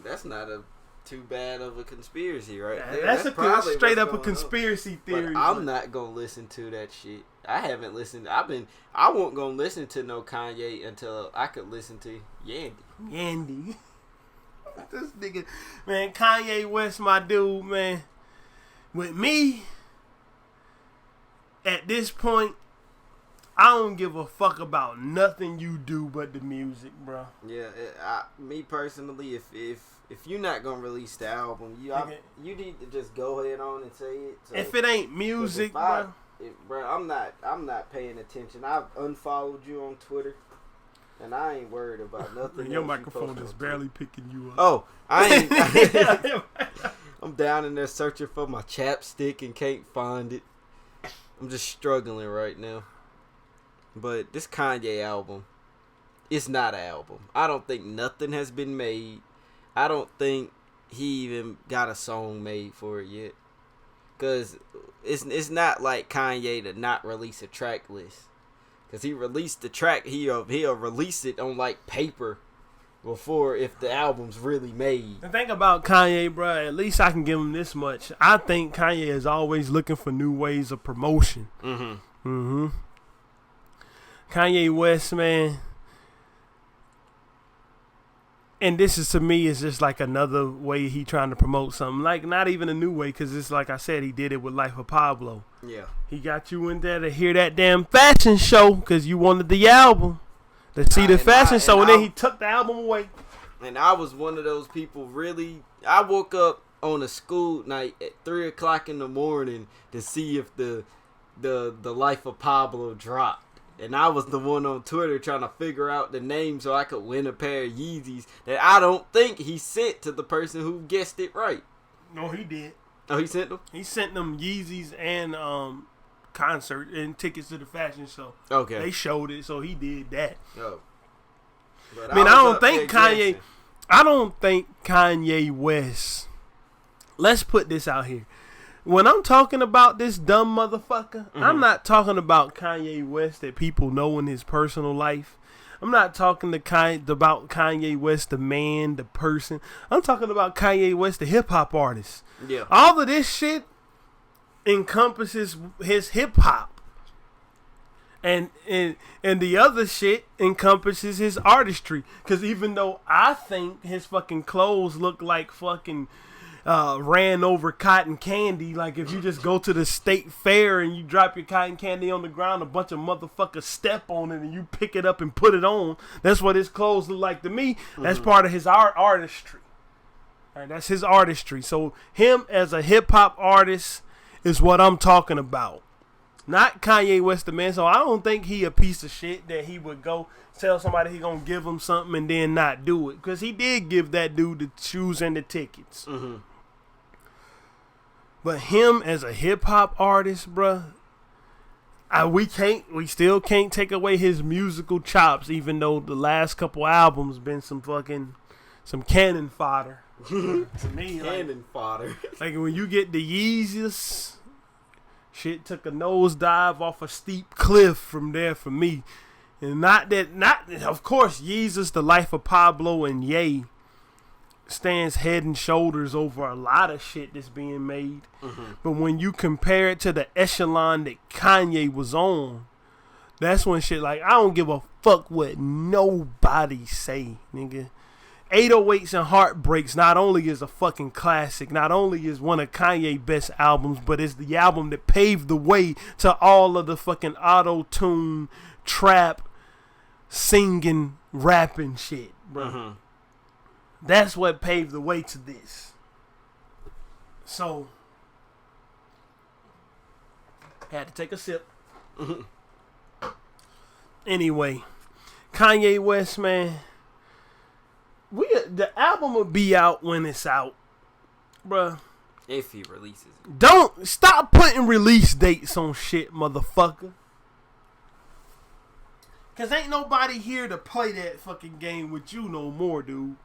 [SPEAKER 2] That's not too bad of a conspiracy, right?
[SPEAKER 1] That's straight up a conspiracy theory.
[SPEAKER 2] But I'm not gonna listen to that shit. I haven't listened. I won't gonna listen to no Kanye until I could listen to
[SPEAKER 1] Yandy. This nigga, man, Kanye West, my dude, man. With me, at this point, I don't give a fuck about nothing you do but the music, bro.
[SPEAKER 2] Yeah, me personally, if you're not gonna release the album, you need to just go ahead on and say it. So,
[SPEAKER 1] if it ain't music, bro,
[SPEAKER 2] I'm not paying attention. I've unfollowed you on Twitter, and I ain't worried about nothing.
[SPEAKER 1] Your microphone is barely picking you up.
[SPEAKER 2] Oh, I ain't. I'm down in there searching for my chapstick and can't find it. I'm just struggling right now. But this Kanye album, it's not an album. I don't think nothing has been made. I don't think he even got a song made for it yet. Because it's not like Kanye to not release a track list. Because he released the track, he'll release it on like paper before if the album's really made.
[SPEAKER 1] The thing about Kanye, bro, at least I can give him this much. I think Kanye is always looking for new ways of promotion. Kanye West, man. And this is, to me, is just like another way he trying to promote something. Like, not even a new way, because it's like I said, he did it with Life of Pablo.
[SPEAKER 2] Yeah.
[SPEAKER 1] He got you in there to hear that damn fashion show, because you wanted the album. To see the fashion show, and then he took the album away.
[SPEAKER 2] And I was one of those people, really. I woke up on a school night at 3 o'clock in the morning to see if the Life of Pablo dropped. And I was the one on Twitter trying to figure out the name so I could win a pair of Yeezys that I don't think he sent to the person who guessed it right.
[SPEAKER 1] No, he did.
[SPEAKER 2] Oh, he sent them?
[SPEAKER 1] He sent them Yeezys and concert and tickets to the fashion show.
[SPEAKER 2] Okay.
[SPEAKER 1] They showed it, so he did that.
[SPEAKER 2] Oh. But
[SPEAKER 1] I mean, I don't think Kanye West. Let's put this out here. When I'm talking about this dumb motherfucker, I'm not talking about Kanye West that people know in his personal life. I'm not talking about Kanye West, the man, the person. I'm talking about Kanye West, the hip hop artist.
[SPEAKER 2] Yeah.
[SPEAKER 1] All of this shit encompasses his hip hop. And the other shit encompasses his artistry. Because even though I think his fucking clothes look like fucking ran over cotton candy, like if you just go to the state fair and you drop your cotton candy on the ground, a bunch of motherfuckers step on it and you pick it up and put it on. That's what his clothes look like to me. That's part of his artistry. All right, that's his artistry. So him as a hip hop artist is what I'm talking about. Not Kanye West, the man. So I don't think he a piece of shit that he would go tell somebody he gonna give him something and then not do it. Because he did give that dude the shoes and the tickets. But him as a hip hop artist, bruh, we still can't take away his musical chops, even though the last couple albums been some cannon fodder. To me,
[SPEAKER 2] cannon fodder.
[SPEAKER 1] Like when you get the Yeezus, shit took a nosedive off a steep cliff from there for me. And of course, Yeezus, the Life of Pablo, and Ye stands head and shoulders over a lot of shit that's being made. But when you compare it to the echelon that Kanye was on, that's when shit like, I don't give a fuck what nobody say, nigga. 808s and Heartbreaks not only is a fucking classic, not only is one of Kanye's best albums, but it's the album that paved the way to all of the fucking auto-tune, trap, singing, rapping shit, bro. That's what paved the way to this. So, had to take a sip. Anyway, Kanye West, man. The album will be out when it's out, bruh.
[SPEAKER 2] If he releases it.
[SPEAKER 1] Don't stop putting release dates on shit, motherfucker. Cause ain't nobody here to play that fucking game with you no more, dude.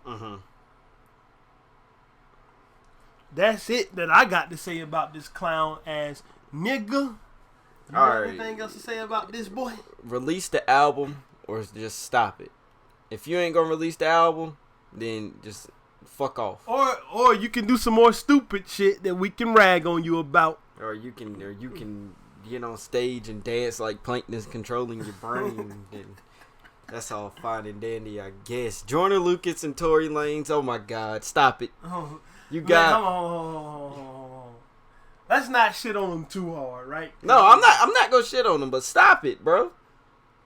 [SPEAKER 1] That's it that I got to say about this clown ass nigga. You got anything else to say about this boy?
[SPEAKER 2] Release the album or just stop it. If you ain't gonna release the album, then just fuck off.
[SPEAKER 1] Or you can do some more stupid shit that we can rag on you about.
[SPEAKER 2] Or you can get on stage and dance like Plankton is controlling your brain. And that's all fine and dandy, I guess. Joyner Lucas and Tory Lanez. Oh my God, stop it. You got.
[SPEAKER 1] Man, let's not shit on them too hard, right?
[SPEAKER 2] No, I'm not gonna shit on them, but stop it, bro.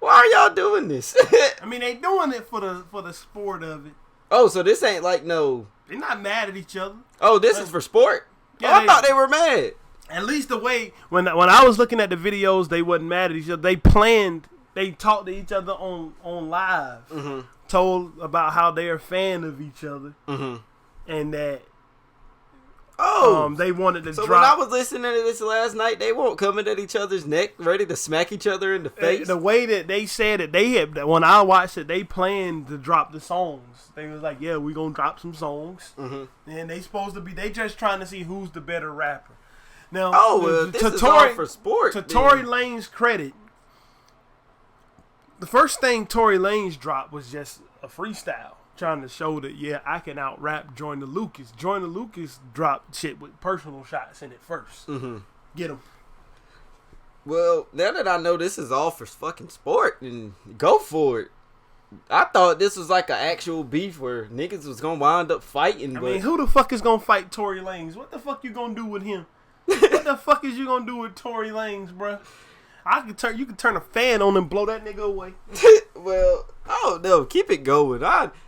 [SPEAKER 2] Why are y'all doing this?
[SPEAKER 1] I mean, they doing it for the sport of it.
[SPEAKER 2] Oh, so this ain't like no.
[SPEAKER 1] They're not mad at each other.
[SPEAKER 2] Oh, this is for sport. Yeah, I thought they were mad.
[SPEAKER 1] At least the way when I was looking at the videos, they wasn't mad at each other. They planned. They talked to each other on live. Told about how they're a fan of each other, and that. They wanted to drop.
[SPEAKER 2] So when I was listening to this last night, they weren't coming at each other's neck, ready to smack each other in the face.
[SPEAKER 1] The way that they said it, when I watched it, they planned to drop the songs. They was like, "Yeah, we gonna drop some songs," and they supposed to be. They just trying to see who's the better rapper. Now,
[SPEAKER 2] this is all for sport.
[SPEAKER 1] To Tory Lanez's credit, the first thing Tory Lanez dropped was just a freestyle. Trying to show that, yeah, I can out-rap Joyner Lucas. Joyner Lucas dropped shit with personal shots in it first. Get him.
[SPEAKER 2] Well, now that I know this is all for fucking sport, then go for it. I thought this was like an actual beef where niggas was going to wind up fighting.
[SPEAKER 1] I mean, who the fuck is going to fight Tory Lanez? What the fuck you going to do with him? What the fuck is you going to do with Tory Lanez, bruh? You can turn a fan on and blow that nigga away.
[SPEAKER 2] Well, I don't know. Keep it going.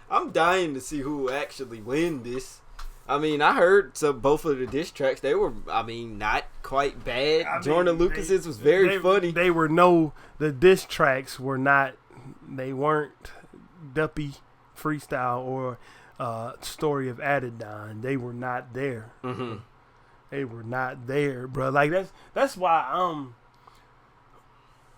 [SPEAKER 2] I'm dying to see who will actually win this. I mean, I heard both of the diss tracks. They were, not quite bad. Joyner Lucas's was very funny.
[SPEAKER 1] The diss tracks were not. They weren't Duppy Freestyle or Story of Adidon. They were not there. They were not there, bro. Like that's why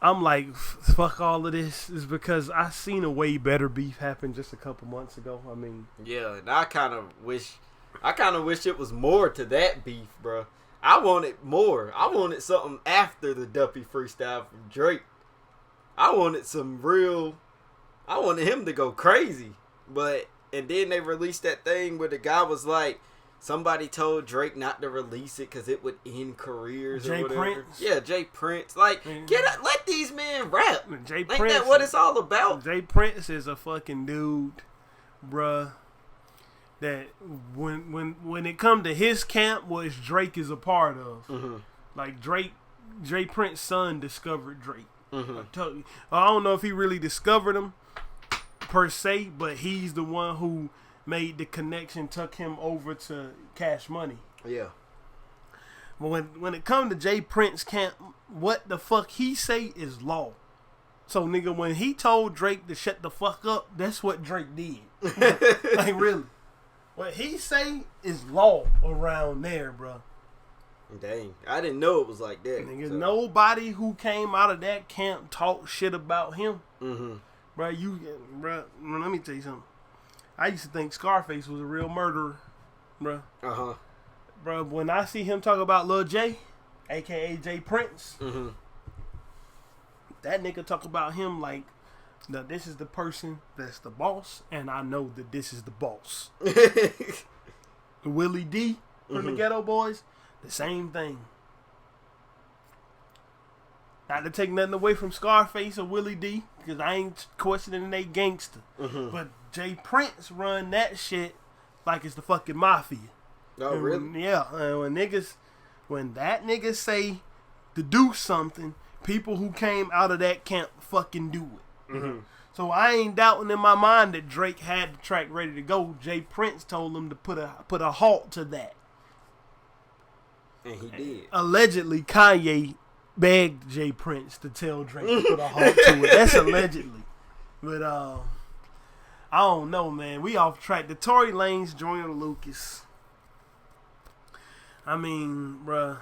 [SPEAKER 1] I'm like, fuck all of this, is because I seen a way better beef happen just a couple months ago. I mean,
[SPEAKER 2] yeah, and I kind of wish it was more to that beef, bro. I wanted more. I wanted something after the Duppy freestyle from Drake. I wanted him to go crazy, and then they released that thing where the guy was like, somebody told Drake not to release it because it would end careers or whatever. Prince? Yeah, Jay Prince. Like, let these men rap. Ain't that what it's all about?
[SPEAKER 1] Jay Prince is a fucking dude, bruh, that when it come to his camp, which Drake is a part of, like Jay Prince's son discovered Drake. I don't know if he really discovered him per se, but he's the one who made the connection, took him over to Cash Money.
[SPEAKER 2] Yeah.
[SPEAKER 1] But when it come to Jay Prince camp, what the fuck he say is law. So nigga, when he told Drake to shut the fuck up, that's what Drake did. Like really. What he say is law around there, bro.
[SPEAKER 2] Dang, I didn't know it was like that.
[SPEAKER 1] Nigga, nobody who came out of that camp talked shit about him. Bro, let me tell you something. I used to think Scarface was a real murderer, bro. Bro, when I see him talk about Lil J, a.k.a. Jay Prince, that nigga talk about him like, this is the person that's the boss, and I know that this is the boss. Willie D from the Ghetto Boys, the same thing. Not to take nothing away from Scarface or Willie D, because I ain't questioning they gangster. But Jay Prince run that shit like it's the fucking mafia.
[SPEAKER 2] Oh, really?
[SPEAKER 1] Yeah. When that nigga say to do something, people who came out of that camp fucking do it. So I ain't doubting in my mind that Drake had the track ready to go. Jay Prince told him to put a halt to that.
[SPEAKER 2] And he did.
[SPEAKER 1] Allegedly, Kanye begged Jay Prince to tell Drake to put a halt to it. That's allegedly. But I don't know, man. We off track. The Tory Lanez, Joyner Lucas. I mean, bruh.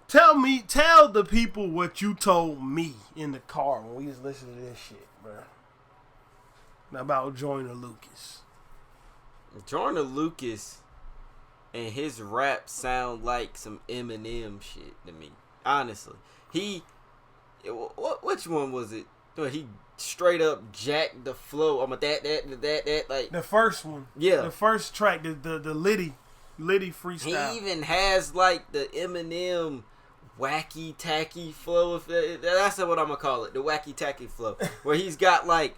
[SPEAKER 1] Tell the people what you told me in the car when we was listening to this shit, bruh. About Joyner Lucas.
[SPEAKER 2] Joyner Lucas and his rap sound like some Eminem shit to me. Honestly. Which one was it? He straight up jacked the flow. I'm a that like
[SPEAKER 1] the first one.
[SPEAKER 2] Yeah.
[SPEAKER 1] The first track, the Liddy freestyle.
[SPEAKER 2] He even has like the Eminem wacky tacky flow. That's what I'm gonna call it. The wacky tacky flow. Where he's got like,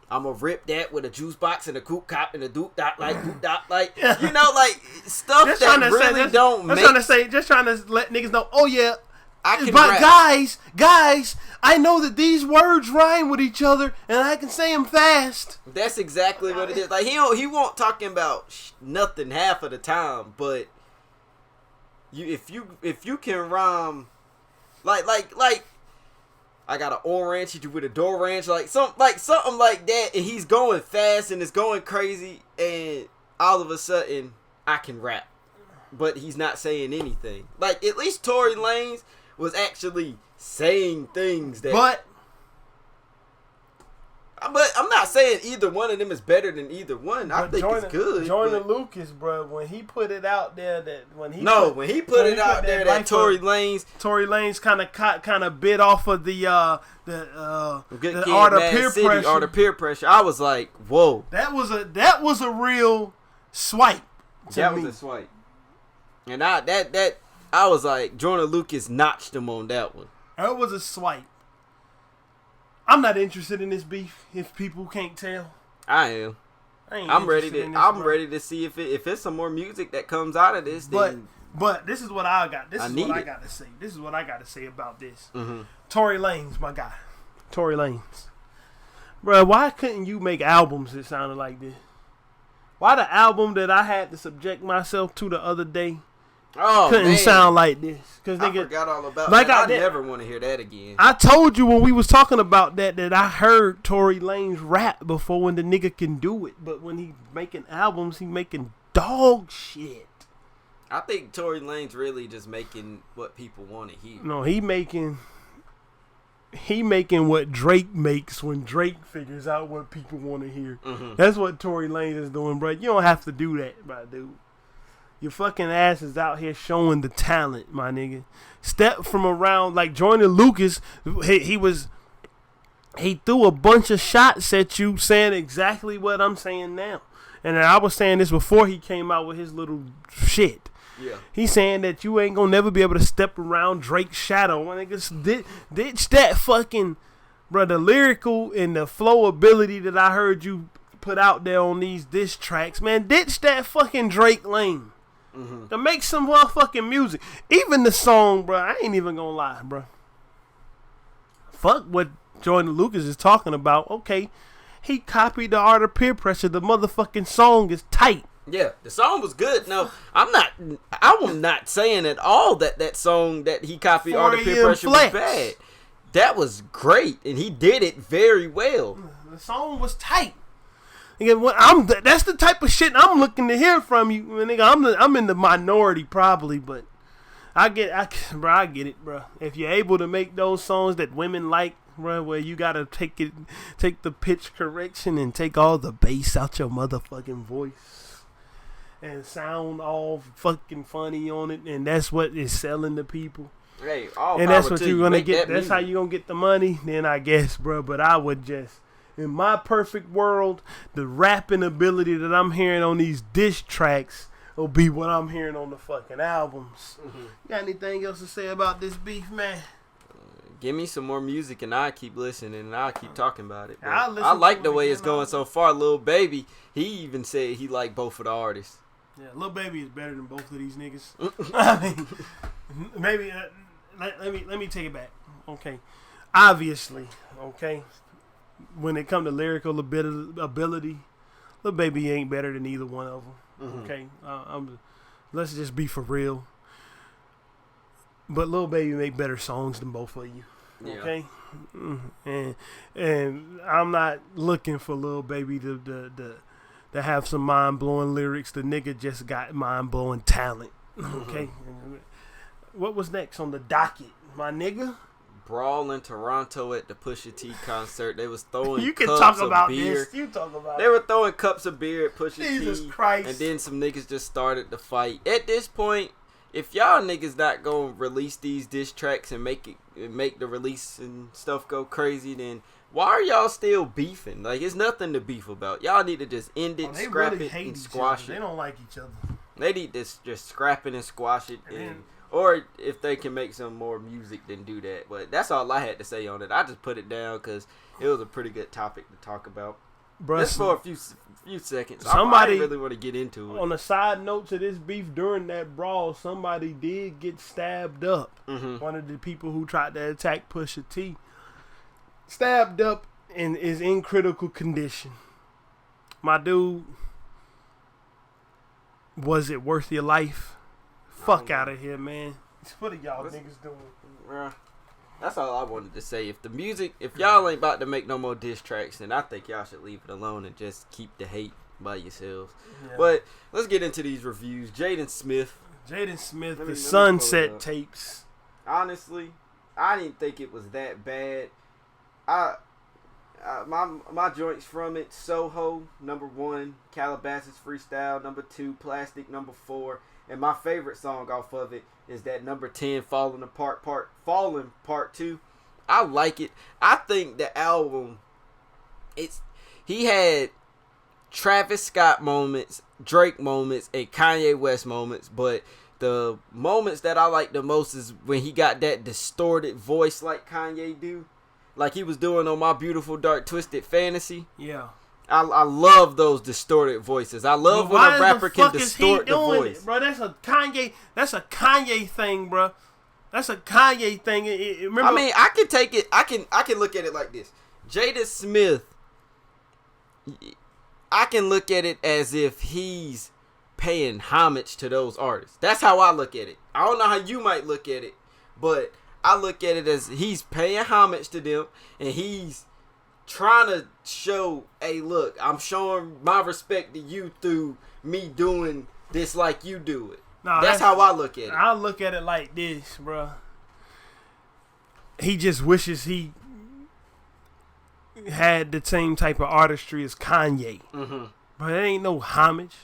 [SPEAKER 2] I'm gonna rip that with a juice box and a coupe cop and a doop dot like you know, like stuff just that really don't make.
[SPEAKER 1] Just trying to let niggas know. Oh yeah,
[SPEAKER 2] I can
[SPEAKER 1] but
[SPEAKER 2] rap.
[SPEAKER 1] guys, I know that these words rhyme with each other and I can say them fast.
[SPEAKER 2] That's exactly what it is. Like he won't talking about nothing half of the time, but if you can rhyme like I got an orange, hit you with a door ranch, something like that, and he's going fast and it's going crazy, and all of a sudden I can rap, but he's not saying anything. Like at least Tory Lanez was actually saying things that. But I'm not saying either one of them is better than either one. I think it's good.
[SPEAKER 1] Joyner Lucas, bro, when he put it out there that
[SPEAKER 2] when he put it out there that Tory Lanez
[SPEAKER 1] kind of bit off of the art of peer pressure.
[SPEAKER 2] Art of peer pressure. I was like, whoa.
[SPEAKER 1] That was a real swipe.
[SPEAKER 2] That was a swipe. And I was like, Joyner Lucas notched him on that one.
[SPEAKER 1] That was a swipe. I'm not interested in this beef. If people can't tell,
[SPEAKER 2] I am. I'm ready to see if it's some more music that comes out of this.
[SPEAKER 1] But this is what I got. This is what I got to say about this. Mm-hmm. Tory Lanez, my guy. Tory Lanez, bro. Why couldn't you make albums that sounded like this? Why the album that I had to subject myself to the other day? Couldn't sound like this. Cause
[SPEAKER 2] I forgot all about that. I never want to hear that again.
[SPEAKER 1] I told you when we was talking about that I heard Tory Lanez rap before when the nigga can do it. But when he making albums, he making dog shit.
[SPEAKER 2] I think Tory Lanez really just making what people want to hear.
[SPEAKER 1] No, he making what Drake makes when Drake figures out what people want to hear. Mm-hmm. That's what Tory Lanez is doing, bro. You don't have to do that, my dude. Your fucking ass is out here showing the talent, my nigga. Step from around like Joyner Lucas. He threw a bunch of shots at you, saying exactly what I'm saying now. And I was saying this before he came out with his little shit.
[SPEAKER 2] Yeah.
[SPEAKER 1] He's saying that you ain't gonna never be able to step around Drake's shadow. My niggas ditch that fucking, bro. The lyrical and the flow ability that I heard you put out there on these diss tracks, man. Ditch that fucking Drake lane. Mm-hmm. To make some motherfucking music. Even the song, bro, I ain't even gonna lie, bro. Fuck what Joyner Lucas is talking about. Okay, he copied the art of peer pressure. The motherfucking song is tight.
[SPEAKER 2] Yeah, the song was good. No, I'm not saying at all that song that he copied art of peer pressure was bad. That was great, and he did it very well.
[SPEAKER 1] The song was tight. Nigga, that's the type of shit I'm looking to hear from you, nigga. I'm in the minority probably, but I get it, bro. If you're able to make those songs that women like, bro, where you gotta take the pitch correction and take all the bass out your motherfucking voice and sound all fucking funny on it, and that's what is selling to people.
[SPEAKER 2] Hey,
[SPEAKER 1] and that's what you're gonna get. That's how you're gonna get the money. Then I guess, bro. But I would just. In my perfect world, the rapping ability that I'm hearing on these diss tracks will be what I'm hearing on the fucking albums. Mm-hmm. You got anything else to say about this beef, man?
[SPEAKER 2] Give me some more music and I'll keep listening and I'll keep talking about it. I like the way it's going so far. Lil Baby, he even said he liked both of the artists.
[SPEAKER 1] Yeah, Lil Baby is better than both of these niggas. I mean, maybe let me take it back. Okay, obviously, okay. When it comes to lyrical ability, Lil Baby ain't better than either one of them. Mm-hmm. Okay, let's just be for real. But Lil Baby make better songs than both of you. Yeah. Okay, and I'm not looking for Lil Baby to have some mind blowing lyrics. The nigga just got mind blowing talent. Okay. What was next on the docket, my nigga?
[SPEAKER 2] Brawl in Toronto at the Pusha T concert. They was throwing
[SPEAKER 1] you can
[SPEAKER 2] cups
[SPEAKER 1] talk
[SPEAKER 2] of
[SPEAKER 1] about
[SPEAKER 2] beer.
[SPEAKER 1] This. You talk about
[SPEAKER 2] They were throwing cups of beer at Pusha
[SPEAKER 1] Jesus
[SPEAKER 2] T.
[SPEAKER 1] Christ.
[SPEAKER 2] And then some niggas just started to fight. At this point, if y'all niggas not gonna release these diss tracks and make the release and stuff go crazy, then why are y'all still beefing? Like, it's nothing to beef about. Y'all need to just end it, scrap it, and squash it.
[SPEAKER 1] They don't like each other.
[SPEAKER 2] They need to just scrap it and squash it. Or if they can make some more music, then do that. But that's all I had to say on it. I just put it down because it was a pretty good topic to talk about.
[SPEAKER 1] Bruh,
[SPEAKER 2] just for a few seconds.
[SPEAKER 1] Somebody
[SPEAKER 2] I really want to get into it.
[SPEAKER 1] On a side note to this beef, during that brawl, somebody did get stabbed up.
[SPEAKER 2] Mm-hmm.
[SPEAKER 1] One of the people who tried to attack Pusha T stabbed up and is in critical condition. My dude, was it worth your life? Fuck out of here, man. What are y'all niggas doing?
[SPEAKER 2] That's all I wanted to say. If y'all ain't about to make no more diss tracks, then I think y'all should leave it alone and just keep the hate by yourselves. Yeah. But let's get into these reviews. Jaden Smith,
[SPEAKER 1] the Sunset Tapes.
[SPEAKER 2] Honestly, I didn't think it was that bad. My joints from it: Soho, #1; Calabasas Freestyle, #2; Plastic, #4. And my favorite song off of it is that #10, Falling Part 2. I like it. I think the album, he had Travis Scott moments, Drake moments, and Kanye West moments. But the moments that I like the most is when he got that distorted voice like Kanye do. Like he was doing on My Beautiful Dark Twisted Fantasy.
[SPEAKER 1] Yeah.
[SPEAKER 2] I love those distorted voices. I love when a rapper can distort the voice.
[SPEAKER 1] Bro, that's a Kanye thing, bro. That's a Kanye thing. Remember,
[SPEAKER 2] I mean, I can take it. I can look at it like this. Jaden Smith, I can look at it as if he's paying homage to those artists. That's how I look at it. I don't know how you might look at it, but I look at it as he's paying homage to them, and he's trying to show, hey, look, I'm showing my respect to you through me doing this like you do it. No, that's how I look at it.
[SPEAKER 1] I look at it like this, bro. He just wishes he had the same type of artistry as Kanye.
[SPEAKER 2] Mm-hmm.
[SPEAKER 1] But it ain't no homage.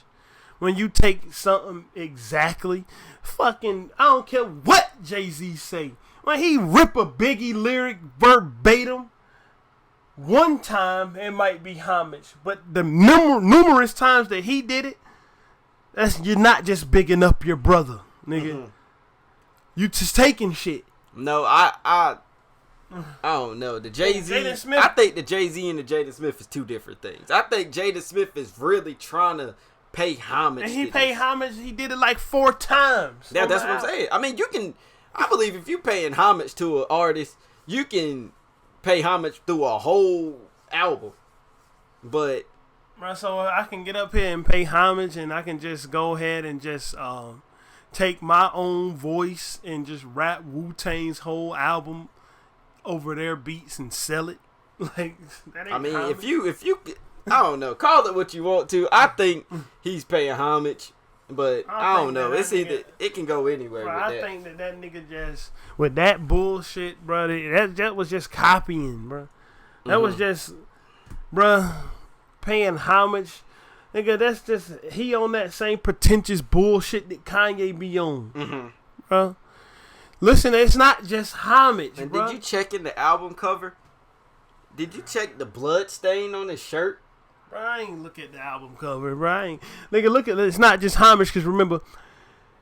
[SPEAKER 1] When you take something exactly, fucking, I don't care what Jay-Z say. When he rip a Biggie lyric verbatim, one time it might be homage, but the numerous times that he did it, you're not just bigging up your brother, nigga. Mm-hmm. You just taking shit.
[SPEAKER 2] No, I don't know. The Jay-Z, Smith, I think the Jay-Z and the Jaden Smith is two different things. I think Jaden Smith is really trying to pay homage.
[SPEAKER 1] And he paid homage. He did it like 4 times.
[SPEAKER 2] Yeah, that's what I'm saying. I mean, I believe if you're paying homage to an artist, you can pay homage through a whole album. But
[SPEAKER 1] so I can get up here and pay homage, and I can just go ahead and just take my own voice and just rap Wu-Tang's whole album over their beats and sell it. Like, that ain't
[SPEAKER 2] I mean,
[SPEAKER 1] homage.
[SPEAKER 2] if you I don't know, call it what you want to. I think he's paying homage. But I don't know. It's either it can go anywhere.
[SPEAKER 1] Bro,
[SPEAKER 2] with
[SPEAKER 1] I
[SPEAKER 2] that.
[SPEAKER 1] think that nigga just with that bullshit, bro. That was just copying, bro. That was just, bro, paying homage, nigga. That's just he on that same pretentious bullshit that Kanye be on, bro. Listen, it's not just homage,
[SPEAKER 2] and
[SPEAKER 1] bro.
[SPEAKER 2] Did you check in the album cover? Did you check the blood stain on his shirt?
[SPEAKER 1] Bro, I ain't look at the album cover, bro. Nigga, look at it. It's not just homage, because remember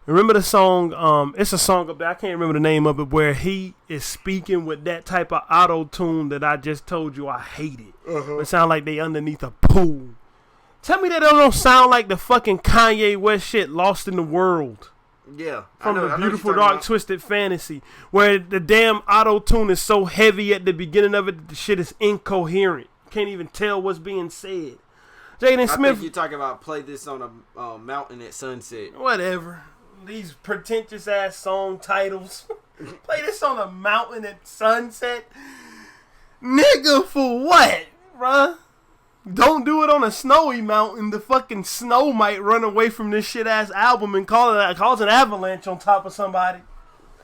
[SPEAKER 1] the song, it's a song up there, I can't remember the name of it, where he is speaking with that type of auto-tune that I just told you I hated. It sound like they underneath a pool. Tell me that don't sound like the fucking Kanye West shit, Lost in the World.
[SPEAKER 2] Yeah.
[SPEAKER 1] From the Beautiful Dark Twisted Fantasy, where the damn auto-tune is so heavy at the beginning of it that the shit is incoherent. Can't even tell what's being said. Jaden Smith.
[SPEAKER 2] I think you're talking about play this on a mountain at sunset.
[SPEAKER 1] Whatever. These pretentious ass song titles. Play this on a mountain at sunset. Nigga, for what, bruh? Don't do it on a snowy mountain. The fucking snow might run away from this shit ass album and cause an avalanche on top of somebody.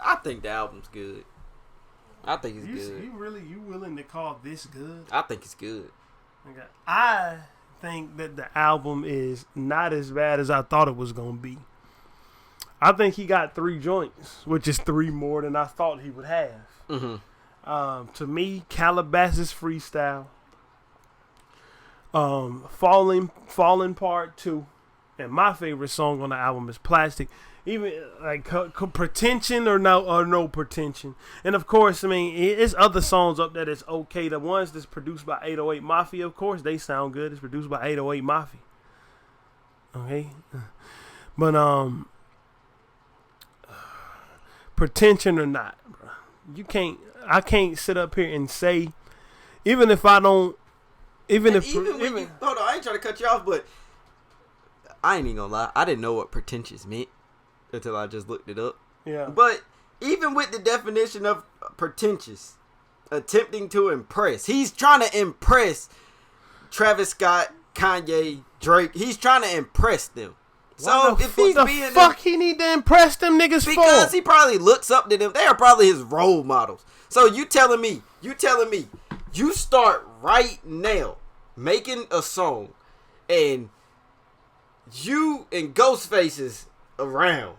[SPEAKER 2] I think the album's good. I think it's good.
[SPEAKER 1] You willing to call this good?
[SPEAKER 2] I think it's good.
[SPEAKER 1] Okay. I think that the album is not as bad as I thought it was gonna be. I think he got 3 joints, which is 3 more than I thought he would have.
[SPEAKER 2] Mm-hmm.
[SPEAKER 1] To me, Calabasas Freestyle, Falling Part 2, and my favorite song on the album is Plastic. Even like Pretension or no Pretension. And of course, I mean, it's other songs up there that's okay. The ones that's produced by 808 Mafia, of course, they sound good. It's produced by 808 Mafia. Okay. But Pretension or not, bro. I can't sit up here and say, even if I don't, hold on,
[SPEAKER 2] I ain't trying to cut you off, but I ain't even gonna lie, I didn't know what pretentious meant until I just looked it up.
[SPEAKER 1] Yeah.
[SPEAKER 2] But even with the definition of pretentious, attempting to impress, he's trying to impress Travis Scott, Kanye, Drake. He's trying to impress them. So if he's being
[SPEAKER 1] fuck, he need to impress them niggas
[SPEAKER 2] because he probably looks up to them. They are probably his role models. So you telling me, you start right now making a song, and you and Ghostface around.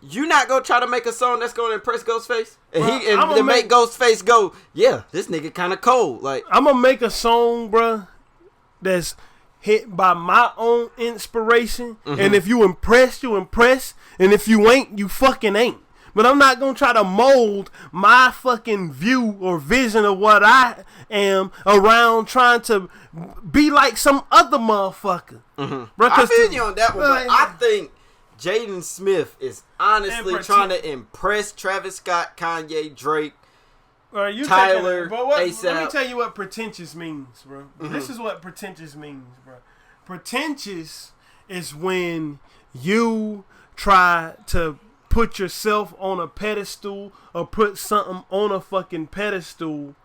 [SPEAKER 2] You not gonna try to make a song that's gonna impress Ghostface, and make Ghostface go, yeah, this nigga kind of cold. Like,
[SPEAKER 1] I'm gonna make a song, bruh, that's hit by my own inspiration. Mm-hmm. And if you impress, you impress, and if you ain't, you fucking ain't. But I'm not gonna try to mold my fucking view or vision of what I am around trying to be like some other motherfucker.
[SPEAKER 2] Mm-hmm. I feel you on that one, but I think Jaden Smith is honestly trying to impress Travis Scott, Kanye, Drake, Tyler, ASAP.
[SPEAKER 1] Let me tell you what pretentious means, bro.
[SPEAKER 2] Mm-hmm.
[SPEAKER 1] This is what pretentious means, bro. Pretentious is when you try to put yourself on a pedestal or put something on a fucking pedestal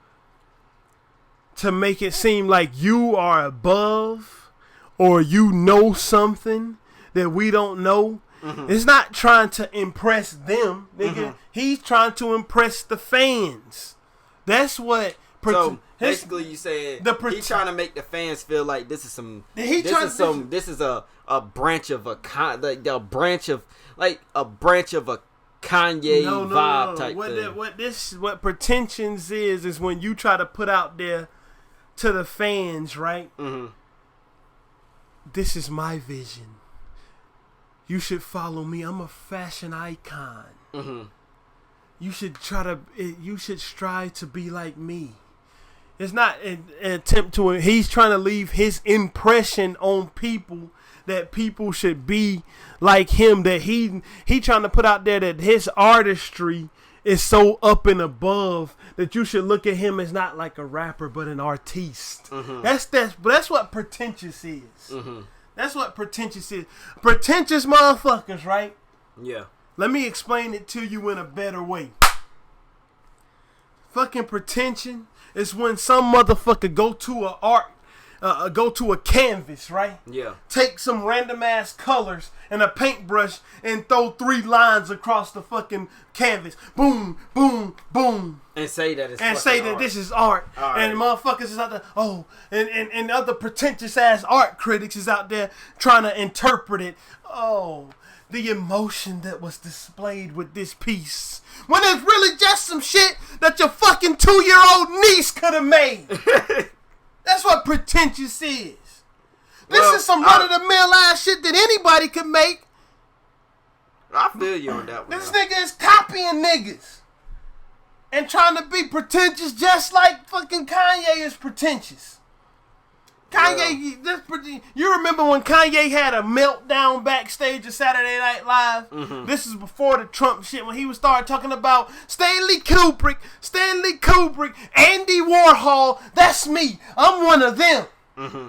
[SPEAKER 1] to make it seem like you are above or you know something that we don't know. Mm-hmm. It's not trying to impress them, nigga. Mm-hmm. He's trying to impress the fans. That's what.
[SPEAKER 2] So basically, you saying he's trying to make the fans feel like this is some. This is a branch of a Kanye vibe type thing.
[SPEAKER 1] What pretensions is when you try to put out there to the fans, right?
[SPEAKER 2] Mm-hmm.
[SPEAKER 1] This is my vision. You should follow me. I'm a fashion icon.
[SPEAKER 2] Mm-hmm.
[SPEAKER 1] You should strive to be like me. It's not an attempt to. He's trying to leave his impression on people that people should be like him. That he trying to put out there that his artistry is so up and above that you should look at him as not like a rapper but an artiste.
[SPEAKER 2] Mm-hmm.
[SPEAKER 1] That's what pretentious is.
[SPEAKER 2] Mm-hmm.
[SPEAKER 1] That's what pretentious is. Pretentious motherfuckers, right?
[SPEAKER 2] Yeah.
[SPEAKER 1] Let me explain it to you in a better way. Fucking pretension is when some motherfucker go to a canvas, right?
[SPEAKER 2] Yeah.
[SPEAKER 1] Take some random ass colors and a paintbrush and throw 3 lines across the fucking canvas. Boom, boom, boom.
[SPEAKER 2] And say that
[SPEAKER 1] this is art.
[SPEAKER 2] Right.
[SPEAKER 1] And motherfuckers is out there, and other pretentious ass art critics is out there trying to interpret it. Oh, the emotion that was displayed with this piece. When it's really just some shit that your fucking 2-year-old niece could have made. That's what pretentious is. This is some run-of-the-mill ass shit that anybody could make.
[SPEAKER 2] I feel you on that one.
[SPEAKER 1] This nigga is copying niggas. And trying to be pretentious just like fucking Kanye is pretentious. Kanye, you remember when Kanye had a meltdown backstage at Saturday Night Live?
[SPEAKER 2] Mm-hmm.
[SPEAKER 1] This is before the Trump shit, when he was started talking about Stanley Kubrick, Andy Warhol. That's me. I'm one of them.
[SPEAKER 2] Mm-hmm.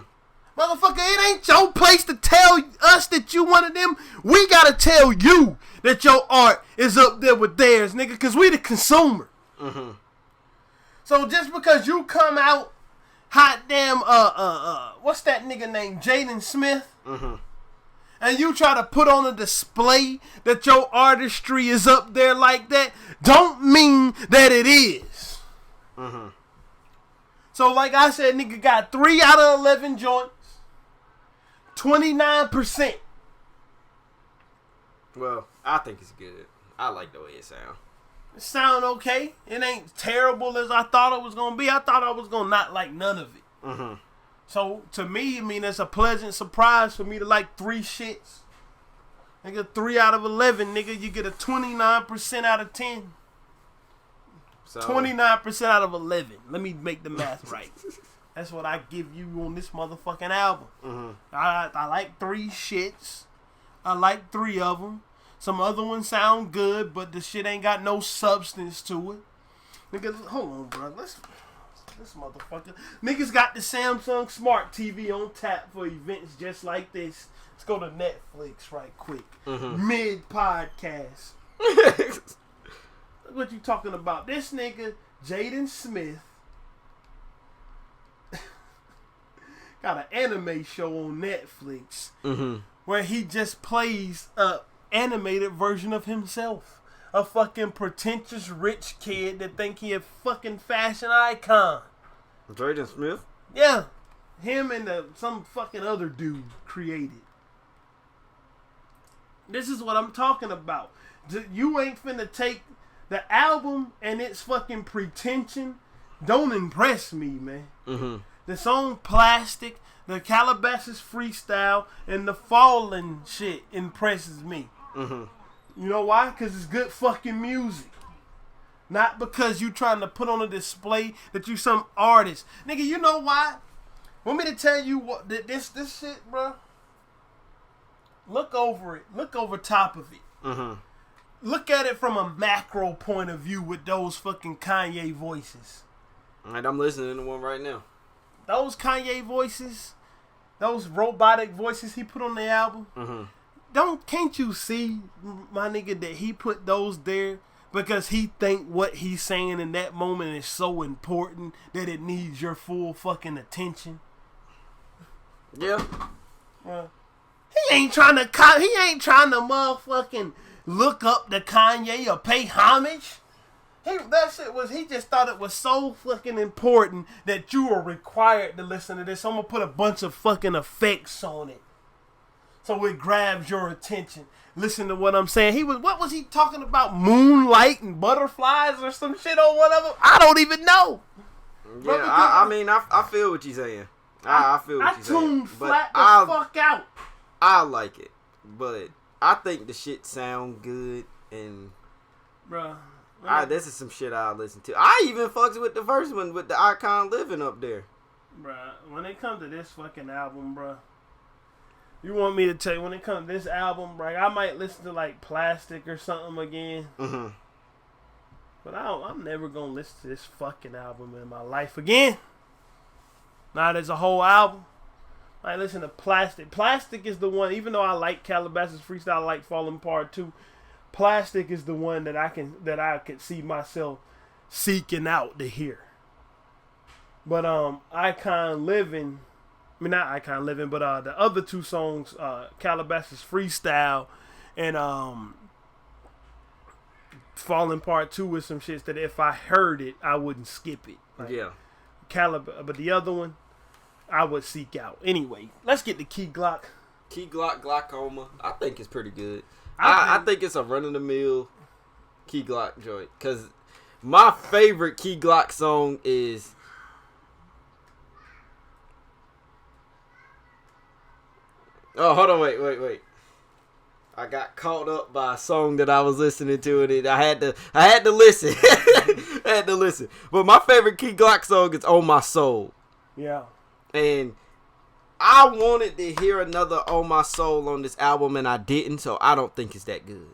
[SPEAKER 1] Motherfucker, it ain't your place to tell us that you one of them. We gotta tell you that your art is up there with theirs, nigga, because we the consumer.
[SPEAKER 2] Mm-hmm.
[SPEAKER 1] So just because you come out hot damn goddamn what's that nigga named Jaden Smith?
[SPEAKER 2] Mm-hmm.
[SPEAKER 1] And you try to put on a display that your artistry is up there like that, don't mean that it is.
[SPEAKER 2] Mm-hmm.
[SPEAKER 1] So like I said, nigga got 3 out of 11 joints. 29%.
[SPEAKER 2] Well, I think it's good. I like the way it sounds.
[SPEAKER 1] It sound okay. It ain't terrible as I thought it was going to be. I thought I was going to not like none of it.
[SPEAKER 2] Mm-hmm.
[SPEAKER 1] So, to me, I mean, it's a pleasant surprise for me to like 3 shits. Nigga, 3 out of 11, nigga, you get a 29% out of 10. So 29% out of 11. Let me make the math right. That's what I give you on this motherfucking album.
[SPEAKER 2] Mm-hmm.
[SPEAKER 1] I like 3 shits. I like 3 of them. Some other ones sound good, but the shit ain't got no substance to it. Nigga, hold on, bro. This motherfucker. Niggas got the Samsung Smart TV on tap for events just like this. Let's go to Netflix right quick.
[SPEAKER 2] Mm-hmm.
[SPEAKER 1] Mid-podcast. Look what you talking about. This nigga, Jaden Smith, got an anime show on Netflix where he just plays a animated version of himself. A fucking pretentious rich kid that think he a fucking fashion icon.
[SPEAKER 2] Jaden Smith?
[SPEAKER 1] Yeah. Him and some fucking other dude created. This is what I'm talking about. You ain't finna take the album and its fucking pretension. Don't impress me, man.
[SPEAKER 2] Mm-hmm.
[SPEAKER 1] The song Plastic, the Calabasas freestyle, and the Fallen shit impresses me.
[SPEAKER 2] Mm-hmm.
[SPEAKER 1] You know why? Because it's good fucking music. Not because you trying to put on a display that you some artist. Nigga, you know why? Want me to tell you what this shit, bro? Look over it. Look over top of it.
[SPEAKER 2] Mm-hmm.
[SPEAKER 1] Look at it from a macro point of view with those fucking Kanye voices.
[SPEAKER 2] Alright, I'm listening to one right now.
[SPEAKER 1] Those Kanye voices, those robotic voices he put on the album.
[SPEAKER 2] Mm-hmm.
[SPEAKER 1] Can't you see, my nigga, that he put those there because he think what he's saying in that moment is so important that it needs your full fucking attention?
[SPEAKER 2] Yeah.
[SPEAKER 1] He ain't trying to motherfucking look up to Kanye or pay homage. He just thought it was so fucking important that you were required to listen to this. So I'm gonna put a bunch of fucking effects on it, so it grabs your attention. Listen to what I'm saying. What was he talking about? Moonlight and butterflies or some shit on one of them? I don't even know.
[SPEAKER 2] Yeah, I feel what you're saying. I feel what you're saying.
[SPEAKER 1] I tuned flat the fuck out.
[SPEAKER 2] I like it, but I think the shit sound good and
[SPEAKER 1] bruh.
[SPEAKER 2] This is some shit I'll listen to. I even fucks with the first one with the Icon Living up there.
[SPEAKER 1] Bruh, when it comes to this fucking album, bruh, you want me to tell you, when it comes to this album, bruh, I might listen to like Plastic or something again.
[SPEAKER 2] Mm-hmm.
[SPEAKER 1] But I'm never going to listen to this fucking album in my life again. Not as a whole album. I listen to Plastic. Plastic is the one, even though I like Calabasas Freestyle, I like Falling Part 2. Plastic is the one that I could see myself seeking out to hear. But Icon Living, I mean not Icon Living, but the other 2 songs, Calabasas Freestyle and Falling Part 2 with some shits that if I heard it, I wouldn't skip it. Like,
[SPEAKER 2] yeah.
[SPEAKER 1] But the other one, I would seek out. Anyway, let's get to Key Glock.
[SPEAKER 2] Key Glock Glockoma. I think it's pretty good. I think it's a run-of-the-mill Key Glock joint. Because my favorite Key Glock song is... Oh, hold on, wait. I got caught up by a song that I was listening to, and I had to listen. I had to listen. But my favorite Key Glock song is On My Soul.
[SPEAKER 1] Yeah.
[SPEAKER 2] And I wanted to hear another On My Soul on this album, and I didn't, so I don't think it's that good.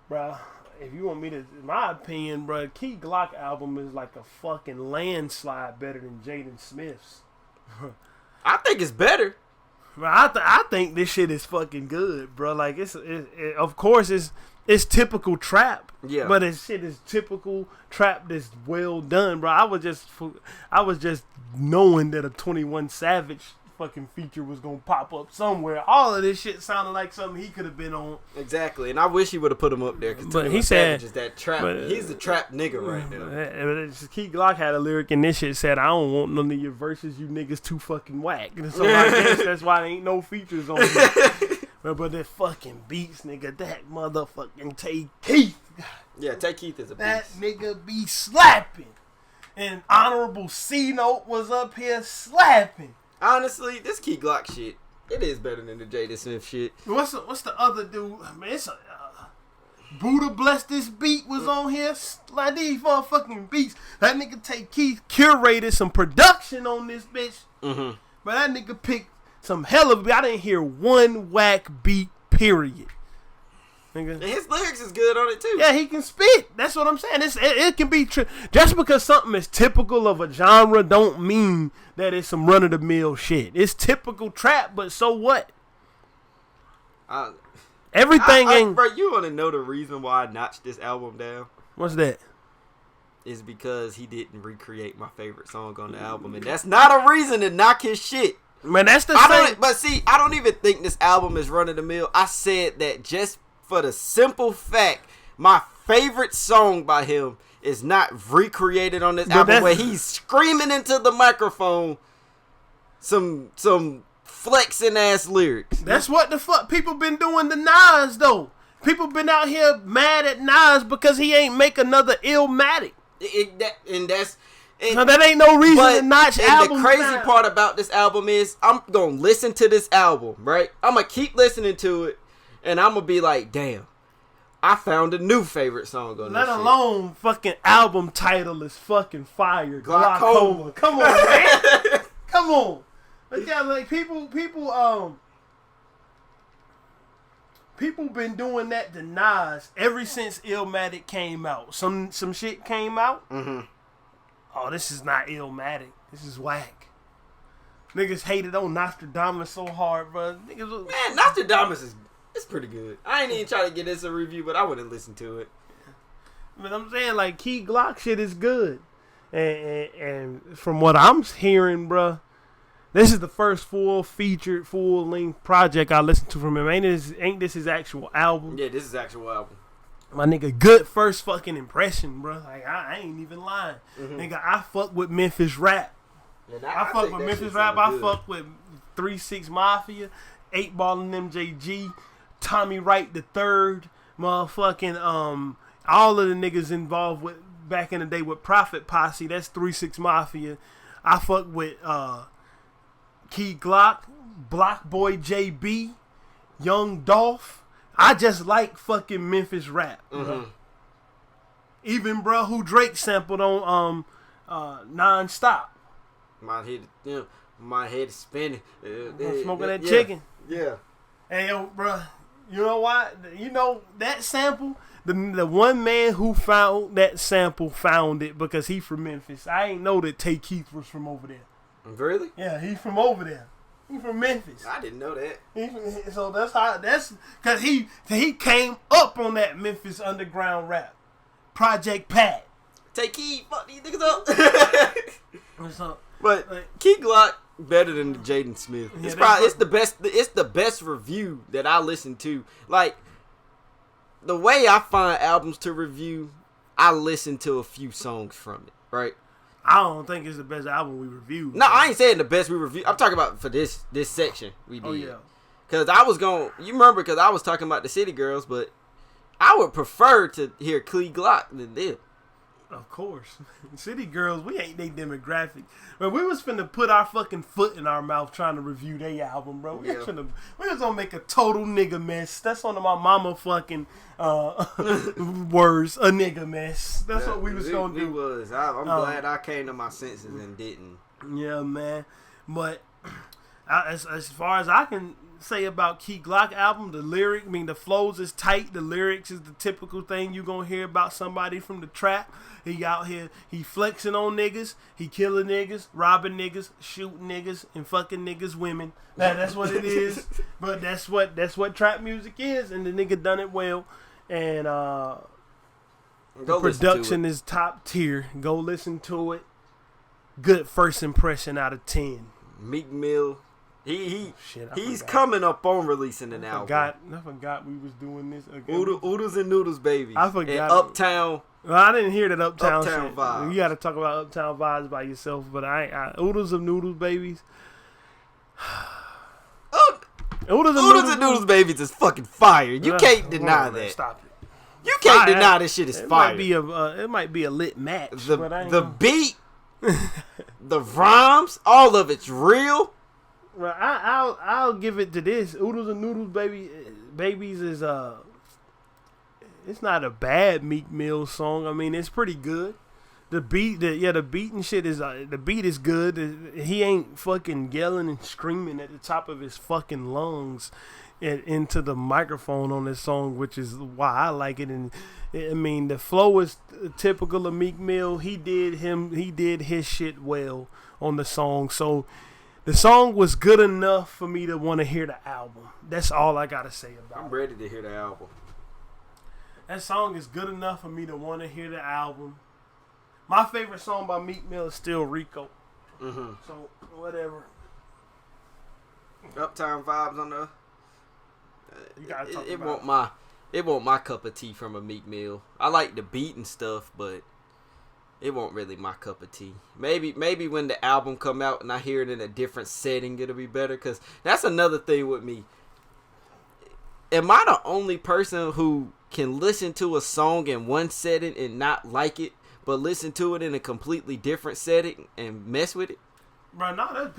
[SPEAKER 1] Bruh, if you want me to, in my opinion, bruh, Key Glock album is like a fucking landslide better than Jaden Smith's.
[SPEAKER 2] I think it's better.
[SPEAKER 1] I think this shit is fucking good, bro. Like of course it's typical trap.
[SPEAKER 2] Yeah.
[SPEAKER 1] But this shit is typical trap that's well done, bro. I was just knowing that a 21 Savage fucking feature was gonna pop up somewhere. All of this shit sounded like something he could have been on.
[SPEAKER 2] Exactly, and I wish he would have put him up there.
[SPEAKER 1] But he said
[SPEAKER 2] is that trap. He's the trap nigga right now.
[SPEAKER 1] Key Glock had a lyric in this shit said, "I don't want none of your verses. You niggas too fucking whack." And so I guess that's why there ain't no features on it. But that fucking beats, nigga. That motherfucking Tay Keith.
[SPEAKER 2] Yeah, Tay Keith is a beast.
[SPEAKER 1] That nigga be slapping. And Honorable C-Note was up here slapping.
[SPEAKER 2] Honestly, this Key Glock shit, it is better than the Jaden Smith shit.
[SPEAKER 1] What's the other dude? Man, it's Buddha Bless This Beat was on here. Like these motherfucking beats. That nigga Tay Keith curated some production on this bitch.
[SPEAKER 2] Mm-hmm.
[SPEAKER 1] But that nigga picked some hell of a beat. I didn't hear one whack beat, period. Nigga.
[SPEAKER 2] And his lyrics is good on it too.
[SPEAKER 1] Yeah, he can spit. That's what I'm saying. It can be just because something is typical of a genre don't mean that it's some run of the mill shit. It's typical trap, but so what? Everything ain't.
[SPEAKER 2] Bro, you want to know the reason why I notched this album down?
[SPEAKER 1] What's that?
[SPEAKER 2] It's because he didn't recreate my favorite song on the album, and that's not a reason to knock his shit.
[SPEAKER 1] Man, that's the same.
[SPEAKER 2] But see, I don't even think this album is run of the mill. I said that just for the simple fact, my favorite song by him is not recreated on this album where he's screaming into the microphone some flexing ass lyrics.
[SPEAKER 1] That's what the fuck people been doing to Nas though. People been out here mad at Nas because he ain't make another Illmatic. No, that ain't no reason to notch albums.
[SPEAKER 2] The crazy part about this album is I'm gonna listen to this album, right? I'm gonna keep listening to it. And I'm going to be like, damn, I found a new favorite song on this shit. Let
[SPEAKER 1] alone fucking album title is fucking fire. Glockoma. Come on, man. Come on. Like, yeah, like people been doing that to Nas ever since Illmatic came out. Some shit came out.
[SPEAKER 2] Mm-hmm.
[SPEAKER 1] Oh, this is not Illmatic. This is whack. Niggas hated on Nostradamus so hard, bro.
[SPEAKER 2] Man, Nostradamus is... It's pretty good. I ain't even try to get this a review, but I wouldn't listen to it.
[SPEAKER 1] But I'm saying, like, Key Glock shit is good. And from what I'm hearing, bruh, this is the first full-featured, full-length project I listened to from him. Ain't this his actual album?
[SPEAKER 2] Yeah, this is actual album.
[SPEAKER 1] My nigga, good first fucking impression, bruh. Like, I ain't even lying. Mm-hmm. Nigga, I fuck with Memphis rap.
[SPEAKER 2] Yeah,
[SPEAKER 1] I fuck with Memphis rap. I fuck with 3-6 Mafia, 8 Ball and MJG. Tommy Wright the Third, motherfucking all of the niggas involved with back in the day with Prophet Posse. That's 3-6 Mafia. I fuck with Key Glock, Block Boy JB, Young Dolph. I just like fucking Memphis rap.
[SPEAKER 2] Mm-hmm.
[SPEAKER 1] Even bro, who Drake sampled on Non-Stop.
[SPEAKER 2] My head is spinning.
[SPEAKER 1] Smoking that chicken.
[SPEAKER 2] Yeah.
[SPEAKER 1] Hey yo, bro. You know why? You know that sample. The one man who found that sample found it because he from Memphis. I ain't know that Tay Keith was from over there.
[SPEAKER 2] Really?
[SPEAKER 1] Yeah, he from over there. He from Memphis.
[SPEAKER 2] I didn't know that.
[SPEAKER 1] So that's because he came up on that Memphis underground rap. Project Pat.
[SPEAKER 2] Tay Keith, fuck these niggas up.
[SPEAKER 1] What's up?
[SPEAKER 2] But Key Glock better than the Jaden Smith. Yeah, it's the best. It's the best review that I listen to. Like the way I find albums to review, I listen to a few songs from it. Right.
[SPEAKER 1] I don't think it's the best album we reviewed.
[SPEAKER 2] No, I ain't saying the best we reviewed. I'm talking about for this section we did.
[SPEAKER 1] Oh yeah.
[SPEAKER 2] Cause I was you remember? Cause I was talking about the City Girls, but I would prefer to hear Key Glock than them.
[SPEAKER 1] Of course. City Girls, we ain't they demographic. But we was finna put our fucking foot in our mouth trying to review their album, bro. We was gonna make a total nigga mess. That's one of my mama fucking words, a nigga mess. That's what we was gonna do.
[SPEAKER 2] I'm glad I came to my senses and didn't.
[SPEAKER 1] Yeah, man. But as far as I can say about Key Glock album, the flows is tight. The lyrics is the typical thing you gonna hear about somebody from the trap. He out here, he flexing on niggas, he killing niggas, robbing niggas, shooting niggas, and fucking niggas women. That's what it is. But that's what trap music is, and the nigga done it well. And the production is top tier. Go listen to it. Good first impression out of 10.
[SPEAKER 2] Meek Mill. He's coming up on releasing an album.
[SPEAKER 1] I forgot we was doing this again.
[SPEAKER 2] Oodles and Noodles, baby.
[SPEAKER 1] I forgot.
[SPEAKER 2] And Uptown.
[SPEAKER 1] Well, I didn't hear that Uptown shit.
[SPEAKER 2] Vibes.
[SPEAKER 1] You got to talk about Uptown Vibes by yourself. But Oodles and Noodles, babies.
[SPEAKER 2] Oodles and Noodles, babies is fucking fire. You can't deny that.
[SPEAKER 1] Stop it.
[SPEAKER 2] You can't deny this shit is fire.
[SPEAKER 1] It might be a lit match.
[SPEAKER 2] The beat, the rhymes, all of it's real.
[SPEAKER 1] Well, I'll give it to this. Oodles and Noodles, babies is it's not a bad Meek Mill song. I mean, it's pretty good. The beat and shit is the beat is good. He ain't fucking yelling and screaming at the top of his fucking lungs into the microphone on this song, which is why I like it. And I mean, the flow is typical of Meek Mill. He did his shit well on the song. So the song was good enough for me to want to hear the album. That's all I gotta say about it.
[SPEAKER 2] I'm ready to hear the album.
[SPEAKER 1] That song is good enough for me to want to hear the album. My favorite song by Meek Mill is still Rico.
[SPEAKER 2] Mm-hmm.
[SPEAKER 1] So whatever.
[SPEAKER 2] Uptown Vibes on the.
[SPEAKER 1] You gotta talk
[SPEAKER 2] It won't my cup of tea from a Meek Mill. I like the beat and stuff, but it won't really my cup of tea. Maybe when the album come out and I hear it in a different setting, it'll be better. Cause that's another thing with me. Am I the only person who can listen to a song in one setting and not like it, but listen to it in a completely different setting and mess with it?
[SPEAKER 1] Bro, no,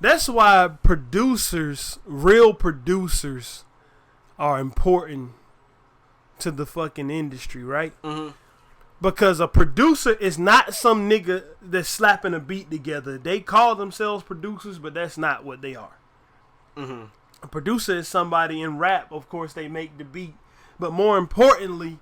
[SPEAKER 1] that's why producers, real producers, are important to the fucking industry, right?
[SPEAKER 2] Mm-hmm. Because
[SPEAKER 1] a producer is not some nigga that's slapping a beat together. They call themselves producers, but that's not what they are.
[SPEAKER 2] Mm-hmm.
[SPEAKER 1] A producer is somebody in rap. Of course, they make the beat. But more importantly,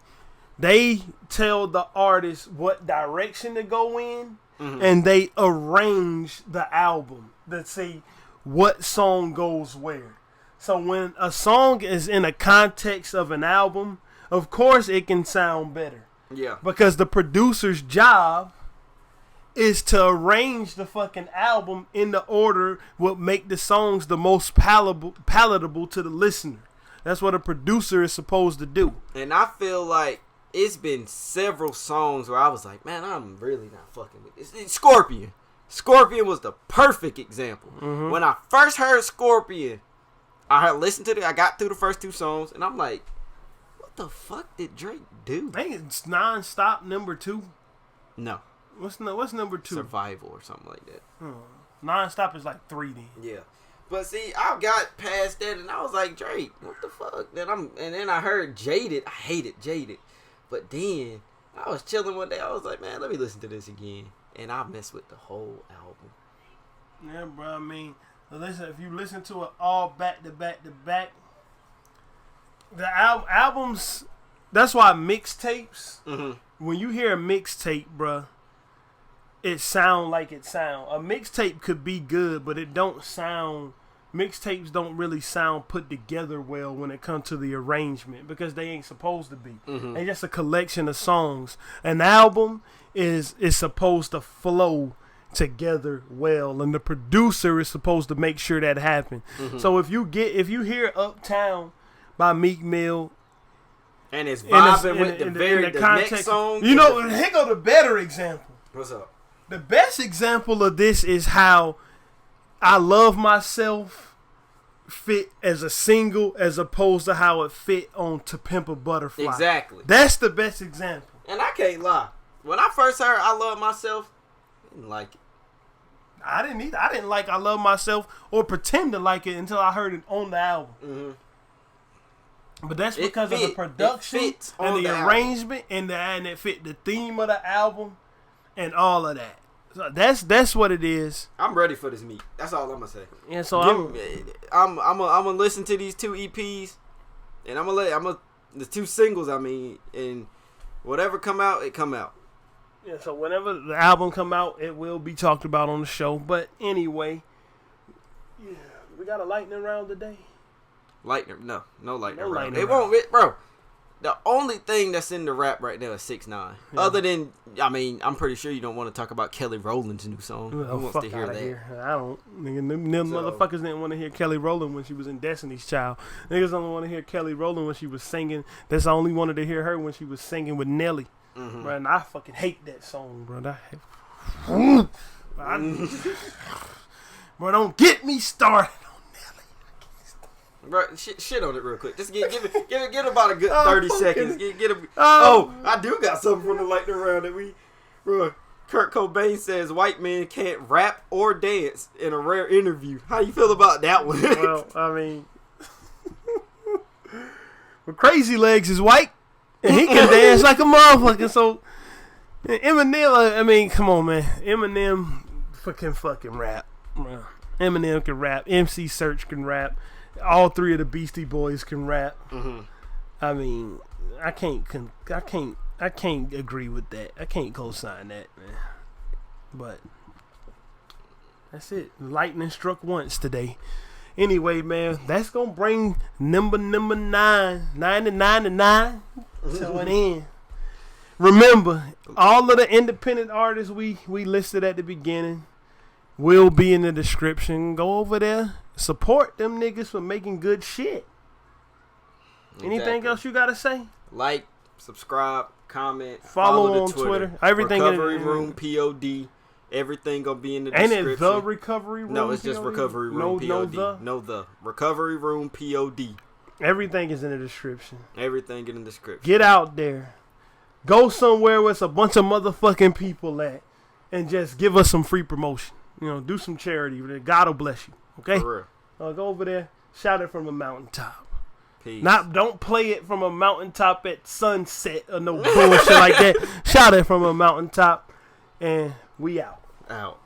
[SPEAKER 1] they tell the artist what direction to go in, mm-hmm. and they arrange the album to see what song goes where. So when a song is in a context of an album, of course it can sound better.
[SPEAKER 2] Yeah.
[SPEAKER 1] Because the producer's job is to arrange the fucking album in the order what make the songs the most palatable to the listener. That's what a producer is supposed to do.
[SPEAKER 2] And I feel like it's been several songs where I was like, man, I'm really not fucking with this. It's Scorpion. Scorpion was the perfect example.
[SPEAKER 1] Mm-hmm.
[SPEAKER 2] When I first heard Scorpion, I listened to it. I got through the first 2 songs, and I'm like, what the fuck did Drake do?
[SPEAKER 1] I think it's Non-Stop number 2.
[SPEAKER 2] No.
[SPEAKER 1] What's number 2?
[SPEAKER 2] Survival or something like that.
[SPEAKER 1] Non-Stop is like 3 then.
[SPEAKER 2] Yeah. But see, I got past that and I was like, Drake, what the fuck? And then I heard Jaded. I hated Jaded. But then I was chilling one day. I was like, man, let me listen to this again. And I messed with the whole album.
[SPEAKER 1] Yeah, bro. I mean, listen, if you listen to it all back to back to back, the albums. That's why mixtapes.
[SPEAKER 2] Mm-hmm.
[SPEAKER 1] When you hear a mixtape, bro, it sound like it sound. A mixtape could be good, but it don't sound. Mixtapes don't really sound put together well when it comes to the arrangement because they ain't supposed to be.
[SPEAKER 2] Mm-hmm.
[SPEAKER 1] They just a collection of songs. An album is supposed to flow together well, and the producer is supposed to make sure that happens.
[SPEAKER 2] Mm-hmm.
[SPEAKER 1] So if you hear Uptown by Meek Mill,
[SPEAKER 2] and it's vibing with the next song,
[SPEAKER 1] you know, here go the better example.
[SPEAKER 2] What's up?
[SPEAKER 1] The best example of this is how I Love Myself fit as a single as opposed to how it fit on To Pimp a Butterfly.
[SPEAKER 2] Exactly.
[SPEAKER 1] That's the best example.
[SPEAKER 2] And I can't lie. When I first heard I Love Myself, I didn't like it.
[SPEAKER 1] I didn't either. I didn't like I Love Myself or pretend to like it until I heard it on the album.
[SPEAKER 2] Mm-hmm.
[SPEAKER 1] But that's because of the production and the arrangement and it fit the theme of the album and all of that. So that's what it is.
[SPEAKER 2] I'm ready for this meat. That's all I'm gonna say.
[SPEAKER 1] Yeah, so
[SPEAKER 2] I'm gonna listen to these 2 EPs, and the 2 singles. I mean, and whatever come out, it come out.
[SPEAKER 1] Yeah. So whenever the album come out, it will be talked about on the show. But anyway, yeah, we got a lightning round today.
[SPEAKER 2] No lightning round. It won't, bro. The only thing that's in the rap right now is 6ix9ine. Yeah. Other than, I mean, I'm pretty sure you don't want to talk about Kelly Rowland's new song. Who wants to hear that? Here.
[SPEAKER 1] I don't. Nigga, them motherfuckers didn't want to hear Kelly Rowland when she was in Destiny's Child. Niggas only want to hear Kelly Rowland when she was singing. That's I only wanted to hear her when she was singing with Nelly. Mm-hmm. Bro, and I fucking hate that song, bro. Bro, don't get me started.
[SPEAKER 2] Bro, shit on it real quick. Just give about a good 30 seconds. I do got something from the lightning round that bro. Kurt Cobain says white men can't rap or dance in a rare interview. How you feel about that one?
[SPEAKER 1] Well, I mean, well, Crazy Legs is white and he can dance like a motherfucker. So Eminem, I mean, come on, man. Eminem fucking rap. Bro. Eminem can rap. MC Search can rap. All 3 of the Beastie Boys can rap. Mm-hmm. I mean, I can't agree with that. I can't co-sign that, man. But that's it. Lightning struck once today. Anyway, man, that's gonna bring number 99 to an end. Remember, all of the independent artists we listed at the beginning will be in the description. Go over there. Support them niggas for making good shit. Exactly. Anything else you gotta say?
[SPEAKER 2] Like, subscribe, comment,
[SPEAKER 1] follow on Twitter. Everything
[SPEAKER 2] Recovery Room POD. Everything gonna be in the description.
[SPEAKER 1] Ain't it the Recovery Room?
[SPEAKER 2] No, it's just Recovery Room POD. No, the Recovery Room POD.
[SPEAKER 1] Everything is in the description.
[SPEAKER 2] Everything in the description.
[SPEAKER 1] Get out there. Go somewhere where it's a bunch of motherfucking people at, and just give us some free promotion. You know, do some charity. God will bless you. Okay?
[SPEAKER 2] For real.
[SPEAKER 1] Go over there, shout it from a mountaintop.
[SPEAKER 2] Peace.
[SPEAKER 1] Don't play it from a mountaintop at sunset or no bullshit like that. Shout it from a mountaintop, and we out.
[SPEAKER 2] Out.